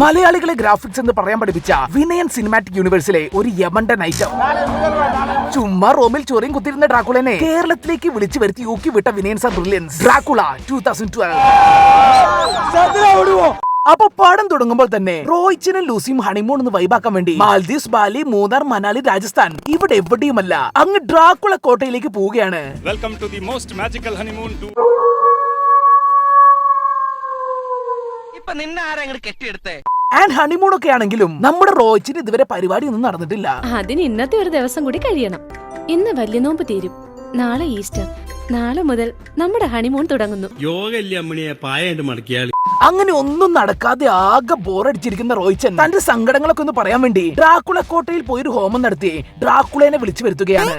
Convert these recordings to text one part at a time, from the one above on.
മലയാളികളെ ഗ്രാഫിക്സ് എന്ന് പറയാൻ പഠിപ്പിച്ച വിനയൻ സിനിമാറ്റിക് യൂണിവേഴ്സിലെ ഒരു യമണ്ടൻ ഐറ്റം. ചുമ്മാ റോമിൽ ചൊറിയും കുത്തിരുന്ന ഡ്രാക്കുളനെ കേരളത്തിലേക്ക് വിളിച്ചു വരുത്തി ഊക്കി വിട്ട വിനയൻ സർ ബ്രില്യൻസ് ഡ്രാക്കുള 2012. അപ്പൊ പാടം തുടങ്ങുമ്പോൾ തന്നെ റോയിച്ചിനും ലൂസിയും ഹണിമൂൺ ഒന്ന് വൈബാക്കാൻ വേണ്ടി മാൽദീവ്സ്, ബാലി, മൂന്നാർ, മനാലി, രാജസ്ഥാൻ ഇവിടെ എവിടെയുമല്ല അങ്ങ് ഡ്രാക്കുള കോട്ടയിലേക്ക് പോവുകയാണ്. Welcome to the most magical honeymoon to. ഇപ്പൊ നിന്നെ ആരെങ്കിലും കെട്ടിയെടുത്തേ? ആൻഡ് ഹണിമൂൺ ഒക്കെ ആണെങ്കിലും നമ്മുടെ റോയിച്ചിന് ഇതുവരെ പരിപാടി ഒന്നും നടന്നിട്ടില്ല. അതിന് ഇന്നത്തെ ഒരു ദിവസം കൂടി കഴിയണം. ഇന്ന് വലിയ നോമ്പ് തീരും, നാളെ ഈസ്റ്റർ, നാളെ മുതൽ നമ്മുടെ ഹണിമൂൺ തുടങ്ങുന്നു. അങ്ങനെ ഒന്നും നടക്കാതെ ആകെ ബോറടിച്ചിരിക്കുന്ന റോയിച്ചൻ തന്റെ സങ്കടങ്ങളൊക്കെ ഒന്ന് പറയാൻ വേണ്ടി ഡ്രാക്കുള കോട്ടയിൽ പോയൊരു ഹോമം നടത്തി ഡ്രാക്കുളനെ വിളിച്ചു വരുത്തുകയാണ്.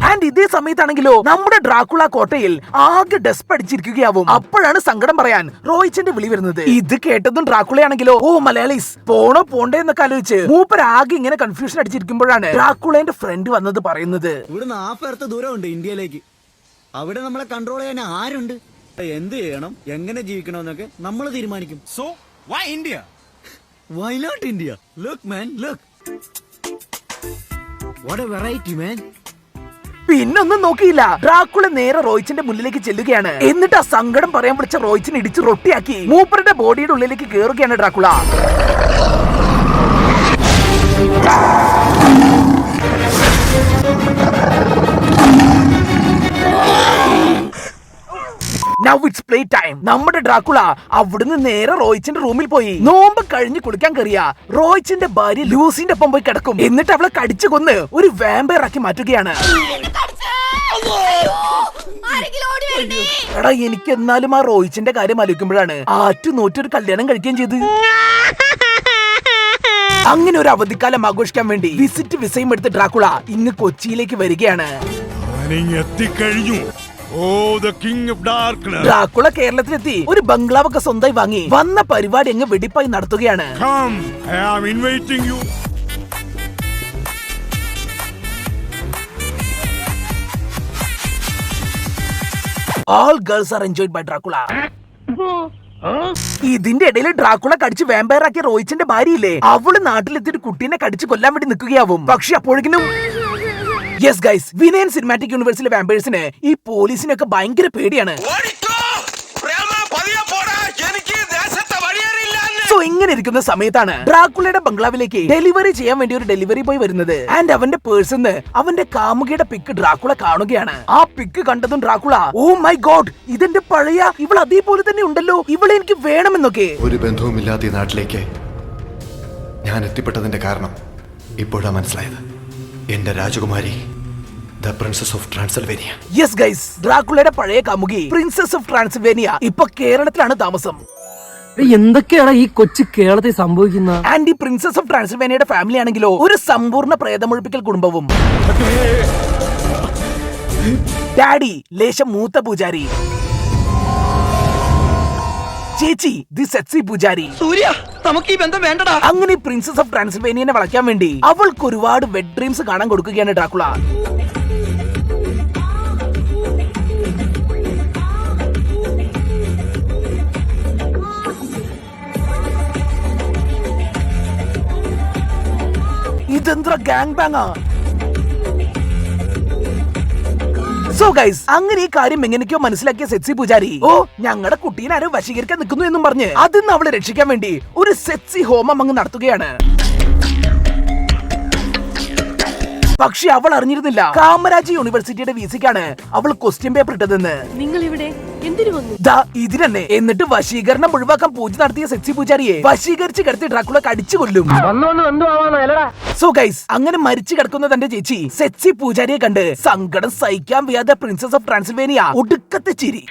ആൻഡ് ഇതേ സമയത്താണെങ്കിലോ നമ്മുടെ ഡ്രാക്കുള കോട്ടയിൽ ആകെ ഡെസ്പ് അടിച്ചിരിക്കുകയാവും. അപ്പോഴാണ് സങ്കടം പറയാൻ റോയിച്ചന്റെ വിളി വരുന്നത്. ഇത് കേട്ടതും ഡ്രാക്കുളയാണെങ്കിലോ ഓ മലയാളീസ് പോണോ പോണ്ടേ എന്നൊക്കെ ആലോചിച്ച് മൂപ്പർ ആകെ ഇങ്ങനെ കൺഫ്യൂഷൻ അടിച്ചിരിക്കുമ്പോഴാണ് ഡ്രാക്കുളന്റെ ഫ്രണ്ട് വന്നത് പറയുന്നത്, ഇവിടുന്ന് ആഫേർത്ത് ദൂരമുണ്ട് ഇന്ത്യയിലേക്ക്. അവിടെ നമ്മളെ കൺട്രോൾ ചെയ്യാൻ ആരുണ്ട്? എന്ത് ചെയ്യണം, എങ്ങനെ ജീവിക്കണമെന്നൊക്കെ നമ്മൾ തീരുമാനിക്കും. So why India? Why not India? Look man, look, what a variety man. പിന്നൊന്നും നോക്കിയില്ല, ഡ്രാക്കുള നേരെ റോയിച്ചിന്റെ മുന്നിലേക്ക് ചെല്ലുകയാണ്. എന്നിട്ട് ആ സങ്കടം പറയാൻ വിളിച്ച റോയിച്ചിനെ ഇടിച്ച് റൊട്ടിയാക്കി മൂപ്പറുടെ ബോഡിയുടെ ഉള്ളിലേക്ക് കയറുകയാണ് Dracula. Now it's play time. നമ്മുടെ ഡ്രാക്കുള അവിടുന്ന് നേരെ റോയിച്ചിന്റെ റൂമിൽ പോയി നോമ്പ് കഴിഞ്ഞ് കുളിക്കാൻ കയറിയ റോയിച്ചിന്റെ ഭാര്യ ലൂസിന്റെ ഒപ്പം പോയി കിടക്കും. എന്നിട്ട് അവളെ കടിച്ചു കൊന്ന് ഒരു വാമ്പയർ ആക്കി മാറ്റുകയാണ്. എടാ എനിക്ക് എന്നാലും ആ റോയിച്ചിന്റെ കാര്യം ആലോചിക്കുമ്പോഴാണ് ആറ്റുനോറ്റൊരു കല്യാണം കഴിക്കുകയും ചെയ്ത്. അങ്ങനെ ഒരു അവധിക്കാലം ആഘോഷിക്കാൻ വേണ്ടി വിസിറ്റ് വിസയും എടുത്ത് ഡ്രാക്കുള ഇന്ന് കൊച്ചിയിലേക്ക് വരികയാണ്. ഡ്രാക്കുള കേരളത്തിലെത്തി ഒരു ബംഗ്ലാവൊക്കെ സ്വന്തമായി വാങ്ങി വന്ന പരിപാടി അങ്ങ് വെടിപ്പായി നടത്തുകയാണ്. All girls are enjoyed by Dracula. ഇതിന്റെ ഇടയിൽ ഡ്രാക്കുള കടിച്ച് വാമ്പയർ ആക്കിയ റോയിച്ചിന്റെ ഭാര്യയില്ലേ, അവള് നാട്ടിലെത്തിയിട്ട് കുട്ടീനെ കടിച്ച് കൊല്ലാൻ വേണ്ടി നിൽക്കുകയാവും. പക്ഷെ അപ്പോഴേക്കും യെസ് ഗൈസ്, വിനയൻ സിനിമാറ്റിക് യൂണിവേഴ്സിലെ വാമ്പയേഴ്സിന് ഈ പോലീസിനൊക്കെ ഭയങ്കര പേടിയാണ്. സോ ഇങ്ങനെ ഇരിക്കുന്ന സമയത്താണ് ഡ്രാക്കുളയുടെ ബംഗ്ലാവിലേക്ക് ഡെലിവറി ചെയ്യാൻ വേണ്ടി ഒരു ഡെലിവറി ബോയ് വരുന്നത്. ആൻഡ് അവന്റെ പേഴ്സന്ന് അവന്റെ കാമുകിയുടെ പിക്ക് ഡ്രാക്കുള കാണുകയാണ്. ആ പിക്ക് കണ്ടതും ഡ്രാക്കുള ഓ മൈ ഗോഡ്, ഇതെന്റെ പഴയ ഇവൾ അതേപോലെ തന്നെ ഉണ്ടല്ലോ, ഇവളെ എനിക്ക് വേണമെന്നൊക്കെ. ഒരു ബന്ധവുമില്ലാത്ത ഈ നാട്ടിലേക്ക് ഞാൻ എത്തിപ്പെട്ടതിന്റെ കാരണം ഇപ്പോഴാണ് മനസ്സിലായത്. എന്റെ രാജകുമാരി, the princess of Transylvania. Yes guys, ഡ്രാക്കുളയുടെ പഴയ കാമുകി പ്രിൻസസ് ഓഫ് ട്രാൻസിൽവേനിയ ഇപ്പൊ കേരളത്തിലാണ് താമസം. എന്തൊക്കെയാണ് ഈ കൊച്ചു കേരളത്തിൽ സംഭവിക്കുന്ന? ആൻഡ് ഈ പ്രിൻസസ് ഓഫ് ട്രാൻസിൽവേനിയയുടെ ഫാമിലി ആണെങ്കിലോ ഒരു സമ്പൂർണ്ണ പ്രേതമൊഴിപ്പിക്കൽ കുടുംബവും. ഡാഡി ലേശം മൂത്ത പൂജാരി, ചേച്ചി ദി സെക്സി പൂജാരി. സൂര്യ, നമുക്ക് ഈ ബന്ധം വേണ്ടടാ. അങ്ങനെ പ്രിൻസസ് ഓഫ് ട്രാൻസിൽവേനിയനെ വളയ്ക്കാൻ വേണ്ടി അവൾക്ക് ഒരുപാട് വെഡ് ഡ്രീംസ് കാണാൻ കൊടുക്കുകയാണ് ഡ്രാക്കുള. ഇതെന്താ ഗാങ് ബാങ്ങാ? സോ ഗൈസ്, അങ്ങനെ ഈ കാര്യം എങ്ങനെയൊക്കെയോ മനസ്സിലാക്കിയ സെക്സി പൂജാരി ഓ ഞങ്ങളുടെ കുട്ടീനെ ആരോ വശീകരിക്കാൻ നിൽക്കുന്നു എന്നും പറഞ്ഞ് അതിന്ന് അവളെ രക്ഷിക്കാൻ വേണ്ടി ഒരു സെക്സി ഹോമം അങ്ങ് നടത്തുകയാണ്. പക്ഷെ അവൾ അറിഞ്ഞിരുന്നില്ല കാമരാജ് യൂണിവേഴ്സിറ്റിയുടെ വിസിക്കാണ് അവൾ ക്വസ്റ്റ്യൻ പേപ്പർ ഇട്ടതെന്ന്. നിങ്ങൾ ഇവിടെ എന്തിനു വന്നു? ഇതിനെ എന്നിട്ട് വശീകരണം ഒഴിവാക്കാൻ പൂജ നടത്തിയ സെക്സി പൂജാരിയെ വശീകരിച്ച് കിടത്തി ഡ്രാക്കുള കടിച്ചു കൊല്ലും. സോ ഗൈസ്, അങ്ങനെ മരിച്ചു കിടക്കുന്ന തന്റെ ചേച്ചി സെക്സി പൂജാരിയെ കണ്ട് സങ്കടം സഹിക്കാൻ വയ്യാതെ പ്രിൻസസ് ഓഫ് ട്രാൻസിൽവേനിയ ഒടുക്കത്തെ ചിരി.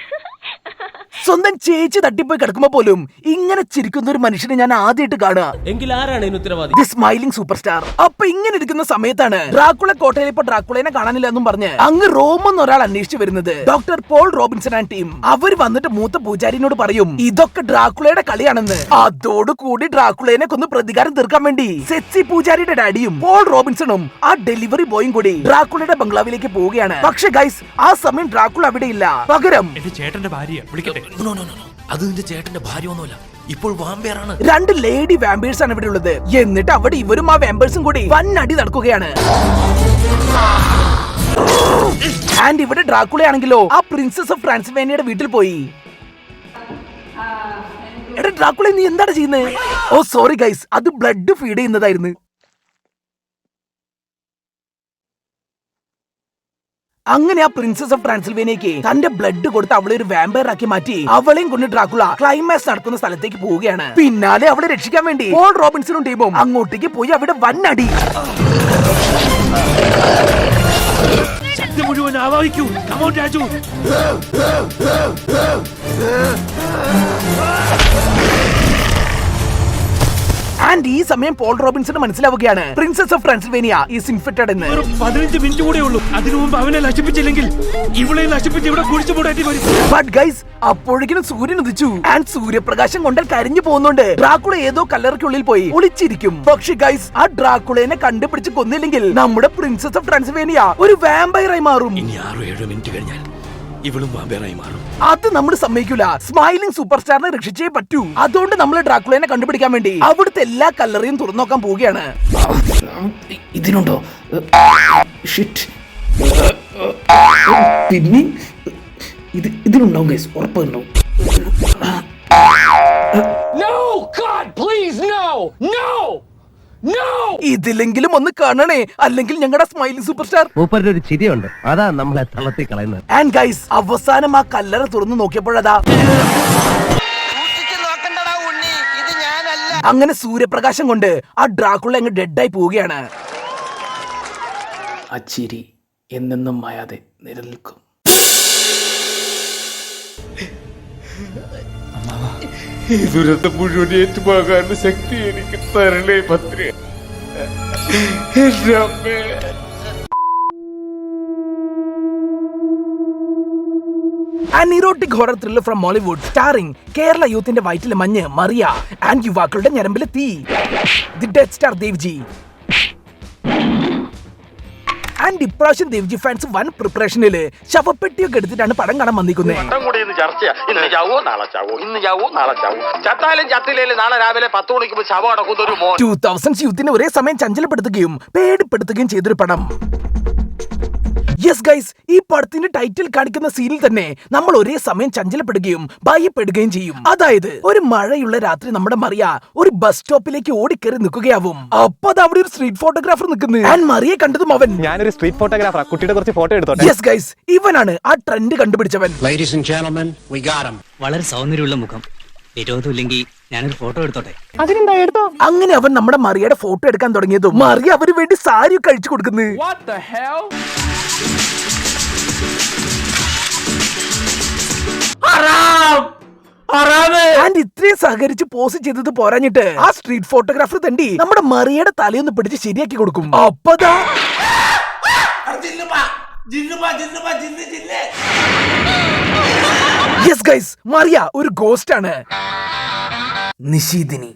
സ്വന്തം ചേച്ചി തട്ടിപ്പോയി കിടക്കുമ്പോ പോലും ഇങ്ങനെ ചിരിക്കുന്ന ഒരു മനുഷ്യനെ ഞാൻ ആദ്യമായിട്ട് കാണുക. എങ്കിൽ ആരാണ് ഉത്തരവാദി? The smiling super star. അപ്പൊ ഇങ്ങനെ ഇരിക്കുന്ന സമയത്താണ് ഡ്രാക്കുള കോട്ടയിൽ ഇപ്പൊ ഡ്രാക്കുളനെ കാണാനില്ല എന്നും പറഞ്ഞ് അങ്ങ് റോമെന്ന് ഒരാൾ അന്വേഷിച്ചു വരുന്നത്. Doctor Paul Robinson and team. അവർ വന്നിട്ട് മൂത്ത പൂജാരിനോട് പറയും ഇതൊക്കെ ഡ്രാക്കുളയുടെ കളിയാണെന്ന്. അതോടുകൂടി ഡ്രാക്കുളനെ കൊന്ന് പ്രതികാരം തീർക്കാൻ വേണ്ടി സെക്സി പൂജാരിയുടെ ഡാഡിയും പോൾ റോബിൻസണും ആ ഡെലിവറി ബോയും കൂടി ഡ്രാക്കുളയുടെ ബംഗ്ലാവിലേക്ക് പോവുകയാണ്. പക്ഷെ ഗൈസ്, ആ സമയം ഡ്രാക്കുള അവിടെ ഇല്ല. പകരം എന്റെ ചേട്ടന്റെ ഭാര്യ വിളിക്കട്ടെ? അത് നിന്റെ ചേട്ടന്റെ ഭാര്യ ഒന്നുമല്ല, ഇപ്പോൾ വാമ്പയറാണ്. 2 ലേഡി വാമ്പേഴ്സ് ആണ് ഇവിടെ ഉള്ളത്. എന്നിട്ട് അവിടെ ഇവരും ആ വാമ്പേഴ്സും കൂടി വന്നടി നടക്കുകയാണ്. ആൻഡ് ഇവിടെ ഡ്രാക്കുള ആണെങ്കിലോ ആ പ്രിൻസസ് ഓഫ് ട്രാൻസിൽവേനിയയുടെ വീട്ടിൽ പോയി. എടാ ഡ്രാക്കുള, നീ എന്താണ് ചെയ്യുന്നത്? ഓ സോറി ഗൈസ്, അത് ബ്ലഡ് ഫീഡ് ചെയ്യുന്നതായിരുന്നു. അങ്ങനെ ആ പ്രിൻസസ് ഓഫ് ട്രാൻസിൽവേനിയക്ക് തന്റെ ബ്ലഡ് കൊടുത്ത് അവളെ ഒരു വാമ്പയർ ആക്കി മാറ്റി അവളെയും കൊണ്ട് ഡ്രാക്കുള ക്ലൈമാക്സ് നടക്കുന്ന സ്ഥലത്തേക്ക് പോവുകയാണ്. പിന്നാലെ അവളെ രക്ഷിക്കാൻ വേണ്ടി പോൾ റോബിൻസണും ടീമും അങ്ങോട്ടേക്ക് പോയി അവിടെ വന്നടി. ശക്തി മുഴുവൻ ആവാഹിക്കൂ. Come on, Raju. ആൻഡ് ഈ സമയം പോൾ റോബിൻസൺ മനസ്സിലാവുകയാണ് princess of Transylvania is infected എന്ന്. 15 മിനിറ്റ് കൂടെ ഉള്ളൂ. അതിനു മുമ്പ് അവനെ നശിപ്പിച്ചില്ലെങ്കിൽ ഇവളെ നശിപ്പിച്ച് ഇവിടെ കുഴിച്ചു മൂടേണ്ടി വരും. ബട്ട് ഗൈസ്, അപ്പോഴേക്കും സൂര്യൻ ഉദിച്ചു. ആൻഡ് സൂര്യപ്രകാശം കൊണ്ട് കരിഞ്ഞു പോകുന്നുണ്ട്. ഡ്രാക്കുള ഏതോ കല്ലറയ്ക്കുള്ളിൽ പോയി ഒളിച്ചിരിക്കും. പക്ഷെ ഗൈസ്, ആ ഡ്രാക്കുളേനെ കണ്ടുപിടിച്ച് കൊന്നില്ലെങ്കിൽ നമ്മുടെ പ്രിൻസസ് ഓഫ് ട്രാൻസിൽവേനിയ ഒരു വാമ്പയറായി മാറും. ഇനി 6-7 മിനിറ്റ് കഴിഞ്ഞാൽ ഇവളും വാമ്പയറായി മാറും. അത് നമ്മൾ സമ്മതിക്കൂല. സ്മൈലിംഗ് സൂപ്പർ സ്റ്റാറിനെ രക്ഷിച്ചേ പറ്റൂ. അതുകൊണ്ട് നമ്മൾ ഡ്രാക്കുളേനെ കണ്ടുപിടിക്കാൻ വേണ്ടി അവിടുത്തെ എല്ലാ കല്ലറയും തുറന്നു നോക്കാൻ പോവുകയാണ്. ഇതിനുണ്ടോ? ഷിറ്റ്. പിന്നെ ഇതിനുണ്ടാവും ഗൈസ്, ഉറപ്പുണ്ടാവും. ഇതിലെങ്കിലും ഒന്ന് കാണണേ, അല്ലെങ്കിൽ ഞങ്ങളുടെ സ്മൈലിംഗ് സൂപ്പർ സ്റ്റാർ. മൂപ്പരുടെ ഒരു ചിരിയുണ്ട്, അതാ നമ്മളെ തളർത്തി കളയുന്നത്. ആൻഡ് ഗൈസ്, അവസാനം ആ കല്ലറ തുറന്നു നോക്കിയപ്പോഴതാ അങ്ങനെ സൂര്യപ്രകാശം കൊണ്ട് ആ ഡ്രാക്കുള അങ്ങ് ഡെഡായി പോവുകയാണ്. ആ ചിരി എന്നെന്നും മായാതെ നിലനിൽക്കും. ഈ ദുരന്തം മുഴുവൻ ഏറ്റുപോകാനുള്ള ശക്തി എനിക്ക് തരണേ ഭദ്രേ. An erotic horror thriller from Mollywood starring Kerala യൂത്തിന്റെ വയറ്റിലെ മഞ്ഞ് മറിയ ആൻഡ് യുവാക്കളുടെ ഞരമ്പിലെ തീ, the death star Devji. And ഇപ്രാവശ്യം ദേവ്ജി ഫാൻസ് വൻ പ്രിപ്പറേഷനില് ശവപ്പെട്ടിയൊക്കെ എടുത്തിട്ടാണ് പടം കാണാൻ വന്നിരിക്കുന്നത്. 2000s യൂത്തിനെ ഒരേ സമയം ചഞ്ചലപ്പെടുത്തുകയും പേടിപ്പെടുത്തുകയും ചെയ്തൊരു പടം. യെസ് ഗൈസ്, ഈ പടത്തിന്റെ ടൈറ്റിൽ കാണിക്കുന്ന സീനിൽ തന്നെ നമ്മൾ ഒരേ സമയം ചഞ്ചലപ്പെടുകയും ഭയപ്പെടുകയും ചെയ്യും. അതായത് ഒരു മഴയുള്ള രാത്രി നമ്മുടെ മറിയ ഒരു ബസ് സ്റ്റോപ്പിലേക്ക് ഓടിക്കേറി നിൽക്കുകയാവും. അപ്പൊ അത് അവിടെ ഒരു സ്ട്രീറ്റ് ഫോട്ടോഗ്രാഫർ നിൽക്കുന്നു. ആൻഡ് മറിയെ കണ്ടതും അവൻ, ഞാനൊരു സ്ട്രീറ്റ് ഫോട്ടോഗ്രാഫറാ, കുട്ടിയുടെ കുറച്ച് ഫോട്ടോ എടുത്തോട്ടെ. യെസ് ഗൈസ്, ഇവനാണ് ആ ട്രെൻഡ് കണ്ടുപിടിച്ചവൻ. വളരെ സൗന്ദര്യമുള്ള മുഖം, വിരോധമില്ലെങ്കിൽ ഞാനൊരു ഫോട്ടോ എടുത്തോട്ടെ. അങ്ങനെ അവൻ നമ്മുടെ മറിയയുടെ ഫോട്ടോ എടുക്കാൻ തുടങ്ങിയതും മറിയ അവന് വേണ്ടി സാരി ഒക്കെ അഴിച്ചു കൊടുക്കുന്നു. ആൻഡ് ഇത്രയും സഹകരിച്ച് പോസ്റ്റ് ചെയ്തത് പോരാഞ്ഞിട്ട് ആ സ്ട്രീറ്റ് ഫോട്ടോഗ്രാഫർ തണ്ടി നമ്മുടെ മറിയയുടെ തലയൊന്ന് പിടിച്ച് ശരിയാക്കി കൊടുക്കും. അപ്പതാ യെസ് ഗൈസ്, മറിയ ഒരു ഗോസ്റ്റ് ആണ്. നിശീദിനി.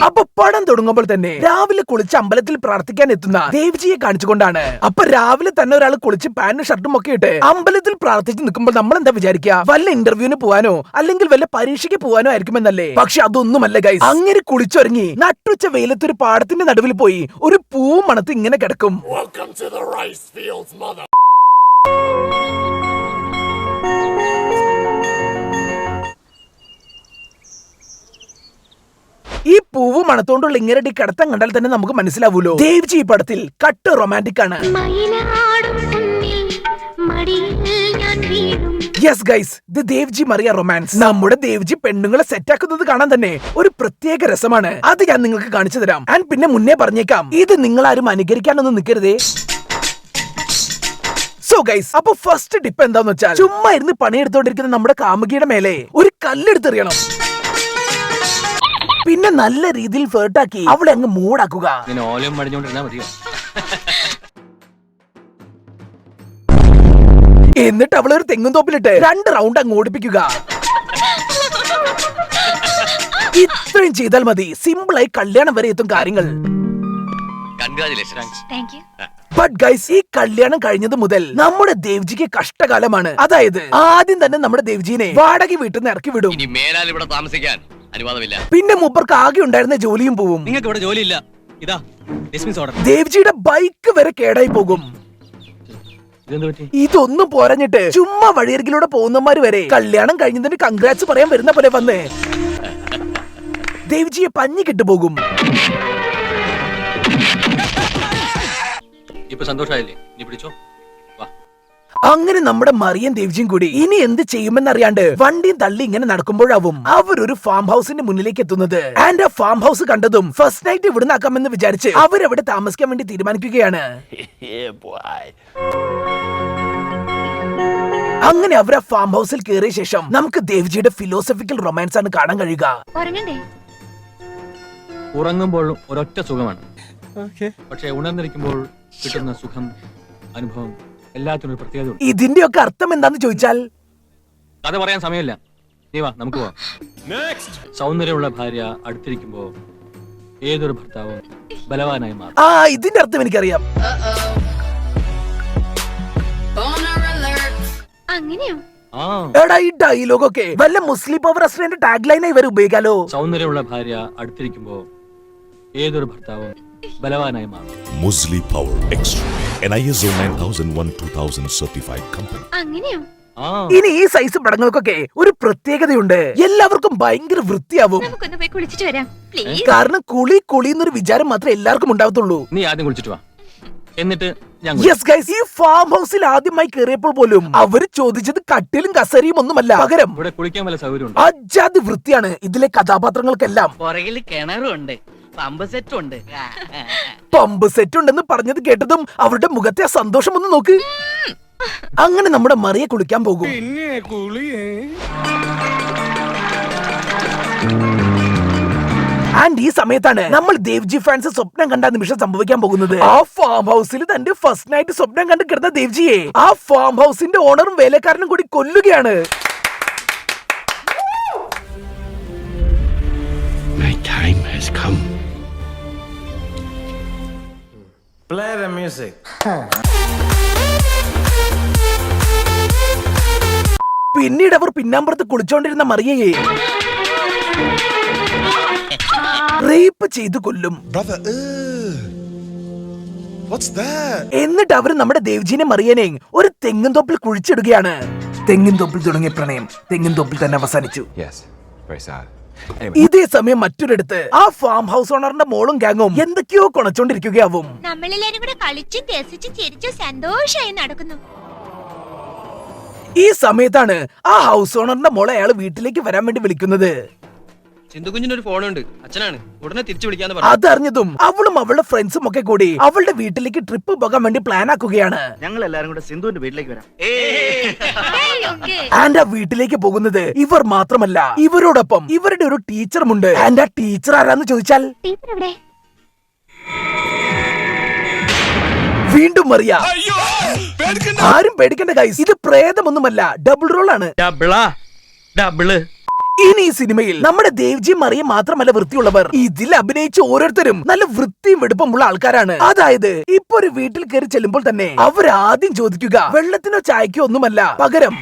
അപ്പൊ പടം തുടങ്ങുമ്പോൾ തന്നെ രാവിലെ കുളിച്ച് അമ്പലത്തിൽ പ്രാർത്ഥിക്കാൻ എത്തുന്ന ദേവ്ജിയെ കാണിച്ചുകൊണ്ടാണ്. അപ്പൊ രാവിലെ തന്നെ ഒരാൾ കുളിച്ച് പാന്റും ഷർട്ടും ഒക്കെ ഇട്ട് അമ്പലത്തിൽ പ്രാർത്ഥിച്ച് നിൽക്കുമ്പോൾ നമ്മൾ എന്താ വിചാരിക്കുക? വല്ല ഇന്റർവ്യൂവിന് പോവാനോ അല്ലെങ്കിൽ വല്ല പരീക്ഷയ്ക്ക് പോവാനോ ആയിരിക്കുമെന്നല്ലേ? പക്ഷെ അതൊന്നുമല്ല ഗൈസ്. അങ്ങനെ കുളിച്ചൊരുങ്ങി നട്ടുച്ച വെയിലത്തൊരു പാടത്തിന്റെ നടുവിൽ പോയി ഒരു പൂ മണത്ത് ഇങ്ങനെ കിടക്കും. ഈ പൂവ് മണത്തോണ്ടുള്ള ഇങ്ങനെ കിടത്തം കണ്ടാൽ തന്നെ നമുക്ക് മനസ്സിലാവൂലോ ദേവ്ജി ഈ പടത്തിൽ കട്ട് റൊമാൻറ്റിക് ആണ്. യെസ് ഗൈസ്, ദി ദേവ്ജി മറിയ റൊമാൻസ്. നമ്മുടെ ദേവ്ജി പെണ്ണുങ്ങളെ സെറ്റാക്കുന്നത് കാണാൻ തന്നെ ഒരു പ്രത്യേക രസമാണ്. അത് ഞാൻ നിങ്ങൾക്ക് കാണിച്ചു തരാം. ആൻഡ് പിന്നെ മുന്നേ പറഞ്ഞേക്കാം, ഇത് നിങ്ങൾ ആരും അനുകരിക്കാനൊന്നും നിൽക്കരുതേ. സോ ഗൈസ്, അപ്പൊ ഫസ്റ്റ് ടിപ്പ് എന്താന്ന് വെച്ചാൽ ചുമ്മാ ഇരുന്ന് പണിയെടുത്തോണ്ടിരിക്കുന്ന നമ്മുടെ കാമുകിയുടെ മേലെ ഒരു കല്ലെടുത്തെറിയണം. പിന്നെ നല്ല രീതിയിൽ ഫേർട്ടാക്കി അവളെ അങ്ങ് മൂടാക്കുക. എന്നിട്ട് അവളെ ഒരു തെങ്ങും തോപ്പിലിട്ട് 2 റൗണ്ട് അങ്ങ് ഓടിപ്പിക്കുക. ഇത്രയും ചെയ്താൽ മതി. സിമ്പിളായി കല്യാണം വരെ എത്തും കാര്യങ്ങൾ. കൺഗ്രാജുലേഷൻസ്. ബട്ട് ഗൈസ്, ഈ കല്യാണം കഴിഞ്ഞത് മുതൽ നമ്മുടെ ദേവ്ജിക്ക് കഷ്ടകാലമാണ്. അതായത് ആദ്യം തന്നെ നമ്മുടെ ദേവ്ജിനെ വാടക വീട്ടിൽ നിന്ന് ഇറക്കി വിടും. ഇനി മേലാൽ ഇവിടെ താമസിക്കാൻ അനുവാദമില്ല. പിന്നെ മൂപ്പർക്ക് ആകെ ഉണ്ടായിരുന്ന ജോലിയും പോവും. നിങ്ങൾക്ക് ഇവിടെ ജോലിയില്ല. ഇതാ ഡിസ്മിസ് ഓർഡർ. ദേവ്ജിയുടെ ബൈക്ക് വരെ കേടായി പോകും. ഇതൊന്നും പോരഞ്ഞിട്ട് ചുമ്മാ വഴിയരികിലൂടെ പോകുന്നമാര് വരെ കല്യാണം കഴിഞ്ഞതിന് കൺഗ്രാറ്റ്സ് പറയാൻ വരുന്ന പോലെ വന്ന് ദേവ്ജിയെ പഞ്ഞി കിട്ടുപോകും. ഇപ്പൊ സന്തോഷമായില്ലേ? നീ പിടിച്ചോ. അങ്ങനെ നമ്മുടെ മറിയം ദേവ്ജിയും കൂടി ഇനി എന്ത് ചെയ്യുമെന്നറിയാണ്ട് വണ്ടിയും തള്ളി ഇങ്ങനെ നടക്കുമ്പോഴാവും അവരൊരു ഫാം ഹൗസിന്റെ മുന്നിലേക്ക് എത്തുന്നത്. ആൻഡ് ആ ഫാം ഹൗസ് കണ്ടതും ഫസ്റ്റ് നൈറ്റ് ഇവിടുന്ന് ആക്കാമെന്ന് വിചാരിച്ച് അവരവിടെ താമസിക്കാൻ വേണ്ടി തീരുമാനിക്കുകയാണ്. അങ്ങനെ അവർ ആ ഫാം ഹൗസിൽ കയറിയ ശേഷം നമുക്ക് ദേവ്ജിയുടെ ഫിലോസഫിക്കൽ റൊമാൻസ് ആണ് കാണാൻ കഴിയുക. ഉറങ്ങുമ്പോഴും ഒരൊറ്റ സുഖമാണ്, പക്ഷെ ഉണർന്നിരിക്കുമ്പോൾ കിട്ടുന്ന സുഖം, അനുഭവം എല്ലാത്തിനും ഒരു പ്രത്യേകത. ഇതിന്റെ ഒക്കെ അർത്ഥം എന്താന്ന് ചോദിച്ചാൽ കഥ പറയാൻ സമയമില്ല. നീ വാ, നമുക്ക് പോവാം. സൗന്ദര്യമുള്ള ഭാര്യ അടുത്തിരിക്കുമ്പോ ഏതൊരു ഭർത്താവും ബലവാനായി മാറും. ഇതിന്റെ അർത്ഥം എനിക്കറിയാം. എടാ, ഈ ഡയലോഗൊക്കെ വല്ല മുസ്ലിം പവർ റെസ്റ്റോറന്റ് ടാഗ് ലൈനായി വരെ ഉപയോഗിക്കാലോ. സൗന്ദര്യമുള്ള ഭാര്യ അടുത്തിരിക്കുമ്പോ ഏതൊരു ഭർത്താവും ബലവാനായി മാറും. Musli Power Extra, an ISO 9001:2000 certified company. ഇനി ഈ സൈസ് പടങ്ങൾക്കൊക്കെ ഒരു പ്രത്യേകതയുണ്ട്. എല്ലാവർക്കും ഭയങ്കര വൃത്തിയാവും. കാരണം കുളി എന്നൊരു വിചാരം മാത്രമേ എല്ലാവർക്കും ഉണ്ടാവത്തുള്ളൂ. നീ ആദ്യം കുളിച്ചിട്ട് വാ, എന്നിട്ട് യെസ് ഗൈസ്, ഈ ഫാം ഹൗസിൽ ആദ്യമായി കയറിയപ്പോൾ പോലും അവര് ചോദിച്ചത് കട്ടിലും കസേരയും ഒന്നുമല്ല, പകരം ഇവിടെ കുളിക്കാൻ വല്ല സൗകര്യം. അജാതി വൃത്തിയാണ് ഇതിലെ കഥാപാത്രങ്ങൾക്കെല്ലാം. പുറകിൽ കിണറുണ്ട്, പമ്പ് സെറ്റ് ഉണ്ട്. പമ്പ് സെറ്റ് ഉണ്ടെന്ന് പറഞ്ഞത് കേട്ടതും അവരുടെ മുഖത്തെ ആ സന്തോഷം ഒന്ന് നോക്ക്. അങ്ങനെ നമ്മുടെ മറിയെ കുളിക്കാൻ പോകും. ആൻഡ് ഈ സമയത്താണ് നമ്മൾ ദേവ്ജി ഫാൻസ് സ്വപ്നം കണ്ട നിമിഷം സംഭവിക്കാൻ പോകുന്നത്. ആ ഫാം ഹൗസിൽ തന്റെ ഫസ്റ്റ് നൈറ്റ് സ്വപ്നം കണ്ട് കിടന്ന ദേവ്ജിയെ ആ ഫാം ഹൗസിന്റെ ഓണറും വേലക്കാരനും കൂടി കൊല്ലുകയാണ്. My time has come. Play the music. പിന്നീട് അവർ പിന്നാമ്പുറത്ത് കുളിച്ചോണ്ടിരുന്ന മറിയയെ റേപ്പ് ചെയ്ത് കൊല്ലും. എന്നിട്ട് അവർ നമ്മുടെ ദേവ്ജിനെ മറിയനെയും ഒരു തെങ്ങിൻ തോപ്പിൽ കുഴിച്ചിടുകയാണ്. തെങ്ങിൻ തോപ്പിൽ തുടങ്ങിയ പ്രണയം തെങ്ങിൻ തോപ്പിൽ തന്നെ അവസാനിച്ചു. ഇതേ സമയം മറ്റൊരിടത്ത് ആ ഫാം ഹൗസ് ഓണറിന്റെ മോളും ഗാങ്ങും എന്തൊക്കെയോ കൊണച്ചോണ്ടിരിക്കുകയാവും. നമ്മളെല്ലാരും കൂടെ കളിച്ചും രസിച്ചും ചിരിച്ചും സന്തോഷമായി നടക്കുന്നു. ഈ സമയത്താണ് ആ ഹൗസ് ഓണറിന്റെ മോളെ അയാൾ വീട്ടിലേക്ക് വരാൻ വേണ്ടി വിളിക്കുന്നത്. ചിന്തുകുഞ്ഞിനൊരു ഫോണുണ്ട്, അച്ഛനാണ്, ഉടനെ തിരിച്ചു വിളിക്കാന്ന് പറഞ്ഞു. അതറിഞ്ഞതും അവളും അവളുടെ ഫ്രണ്ട്സും ഒക്കെ കൂടി അവളുടെ വീട്ടിലേക്ക് ട്രിപ്പ് പോകാൻ വേണ്ടി പ്ലാൻ ആക്കുകയാണ്. ഞങ്ങൾ എല്ലാരും കൂടെ സിന്ധുവിന്റെ വീട്ടിലേക്ക് വരാം. ആൻഡ് ആ വീട്ടിലേക്ക് പോകുന്നത് ഇവർ മാത്രമല്ല, ഇവരോടൊപ്പം ഇവരുടെ ഒരു ടീച്ചറുമുണ്ട്. ആൻഡ് ആ ടീച്ചർ ആരാന്ന് ചോദിച്ചാൽ വീണ്ടും മറിയ. ആരും പേടിക്കേണ്ട ഗൈസ്, ഇത് പ്രേതമൊന്നുമല്ല, ഡബിൾ റോൾ ആണ്. ഇനി ഈ സിനിമയിൽ നമ്മുടെ ദേവ്ജി മറിയ മാത്രമല്ല വൃത്തിയുള്ളവർ, ഇതിൽ അഭിനയിച്ച ഓരോരുത്തരും നല്ല വൃത്തിയും വെടുപ്പമുള്ള ആൾക്കാരാണ്. അതായത് ഇപ്പൊ ഒരു വീട്ടിൽ കയറി ചെല്ലുമ്പോൾ തന്നെ അവരാദ്യം ചോദിക്കുക വെള്ളത്തിനോ ചായക്കോ ഒന്നുമല്ല, പകരം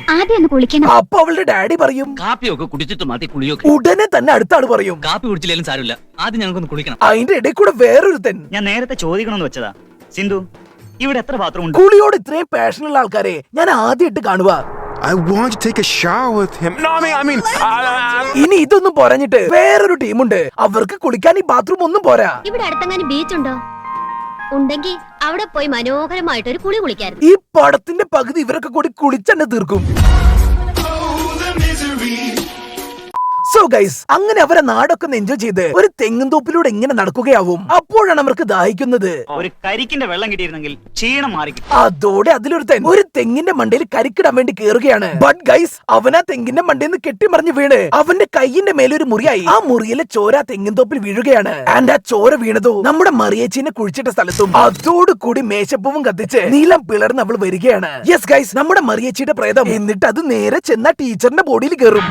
അപ്പൊ അവളുടെ ഡാഡി പറയും കാപ്പിയൊക്കെ കുടിച്ചിട്ട് മതി കുളിയൊക്കെ. ഉടനെ തന്നെ അടുത്ത ആള് പറയും കാപ്പി കുടിച്ചില്ലേലും സാരമില്ല, ആദ്യം ഞങ്ങൾക്കൊന്ന് കുളിക്കണം. അതിന്റെ ഇടയിൽ കൂടെ വേറൊരുത്തൻ, ഞാൻ നേരത്തെ ചോദിക്കണമെന്ന് വെച്ചതാ, സിന്ധു ഇവിടെ എത്ര ബാത്റൂം ഉണ്ട്? കുളിയോട് ഇത്രയും പാഷനുള്ള ആൾക്കാരെ ഞാൻ ആദ്യമായിട്ട് കാണുക. I want to take a shower with him. No, I mean, ഇനി ഇതൊന്നും പോരാഞ്ഞിട്ട് വേറൊരു ടീമുണ്ട്. അവർക്ക് കുളിക്കാൻ ഈ ബാത്റൂം ഒന്നും പോരാ. ഇവിടെ അടുത്തെങ്ങാനും ബീച്ച് ഉണ്ടോ? ഉണ്ടെങ്കിൽ അവിടെ പോയി മനോഹരമായിട്ടൊരു കുളി കുളിക്കായിരുന്നു. ഈ പടത്തിന്റെ പകുതി ഇവരൊക്കെ കൂടി കുളിച്ചെന്നെ തീർക്കും. സോ ഗൈസ്, അങ്ങനെ അവരെ നാടൊക്കെ എൻജോയ് ചെയ്ത് ഒരു തെങ്ങിൻ തോപ്പിലൂടെ ഇങ്ങനെ നടക്കുകയാവും. അപ്പോഴാണ് അവർക്ക് ദാഹിക്കുന്നത്. ഒരു കരിക്കിന്റെ വെള്ളം കിട്ടിയിരുന്നെങ്കിൽ ക്ഷീണം മാറി. അതോടെ അതിലൊരുത്തൻ ഒരു തെങ്ങിന്റെ മണ്ടയിൽ കരിക്കിടാൻ വേണ്ടി കയറുകയാണ്. ബട്ട് ഗൈസ്, അവനാ തെങ്ങിന്റെ മണ്ടയിൽ നിന്ന് കെട്ടിമറിഞ്ഞ് വീണ് അവന്റെ കൈയിന്റെ മേലൊരു മുറിയായി. ആ മുറിയിലെ ചോര തെങ്ങിൻ തോപ്പിൽ വീഴുകയാണ്. ആൻഡ് ആ ചോര വീണതോ നമ്മുടെ മറിയേച്ചിനെ കുഴിച്ചിട്ട സ്ഥലത്തും. അതോടുകൂടി മേശപ്പൂവും കത്തിച്ച് നീലം പിളർന്ന് അവൾ വരികയാണ്. യെസ് ഗൈസ്, നമ്മുടെ മറിയേച്ചിയുടെ പ്രേതം. എന്നിട്ട് അത് നേരെ ചെന്ന ടീച്ചറിന്റെ ബോഡിയിൽ കയറും.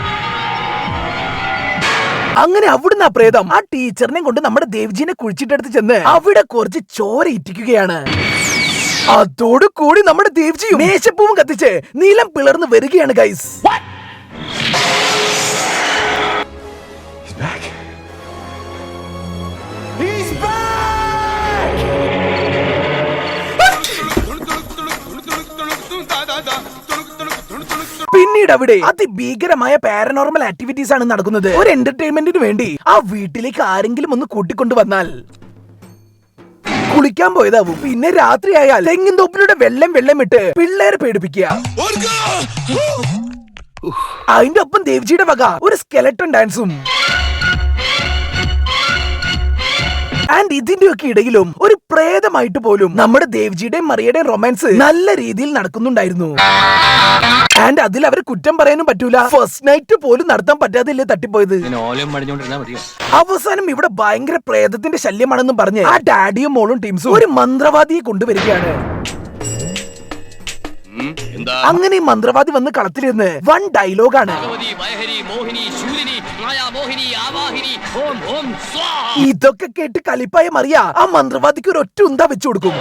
അങ്ങനെ അവിടുന്ന് ആ പ്രേതം ആ ടീച്ചറിനെ കൊണ്ട് നമ്മുടെ ദേവ്ജിനെ കുഴിച്ചിട്ടെടുത്ത് ചെന്ന് അവിടെ കുറച്ച് ചോര ഇറ്റിക്കുകയാണ്. അതോട് കൂടി നമ്മുടെ ദേവ്ജിയും മേശപ്പൂവും കത്തിച്ച് നീലം പിളർന്ന് വരികയാണ് ഗൈസ്. പിന്നീട് അവിടെ അതിഭീകരമായ പാരനോർമൽ ആക്ടിവിറ്റീസ് ആണ് നടക്കുന്നത്. ഒരു എന്റർടൈൻമെന്റിന് വേണ്ടി ആ വീട്ടിലേക്ക് ആരെങ്കിലും ഒന്ന് കൂട്ടിക്കൊണ്ടുവന്നാൽ കുളിക്കാൻ പോയതാവും. പിന്നെ രാത്രിയായാൽ തെങ്ങിൻ തോപ്പിലൂടെ വെള്ളം ഇട്ട് പിള്ളേരെ പേടിപ്പിക്കുക. അതിന്റെ ഒപ്പം ദേവ്ജിയുടെ വക ഒരു സ്കെലട്ടൺ ഡാൻസും. ആൻഡ് ഇതിന്റെയൊക്കെ ഇടയിലും ഒരു പ്രേതമായിട്ട് പോലും നമ്മുടെ ദേവ്ജിയുടെയും മറിയയുടെയും റൊമാൻസ് നല്ല രീതിയിൽ നടക്കുന്നുണ്ടായിരുന്നു. ആൻഡ് അതിൽ അവരെ കുറ്റം പറയാനും പറ്റൂല. ഫസ്റ്റ് നൈറ്റ് പോലും നടത്താൻ പറ്റാതില്ലേ തട്ടിപ്പോയത്. അവസാനം ഇവിടെ ഭയങ്കര പ്രേതത്തിന്റെ ശല്യമാണെന്നും പറഞ്ഞ് ആ ഡാഡിയും മോളും ടീംസും ഒരു മന്ത്രവാദിയെ കൊണ്ടുവരികയാണ്. അങ്ങനെ ഈ മന്ത്രവാദി വന്ന് കളത്തിലിരുന്ന് വൺ ഡയലോഗാണ്. ഇതൊക്കെ കേട്ട് കലിപ്പായ മറിയ ആ മന്ത്രവാദിക്ക് ഒരു ഒറ്റ ഉന്ത വെച്ചു കൊടുക്കും.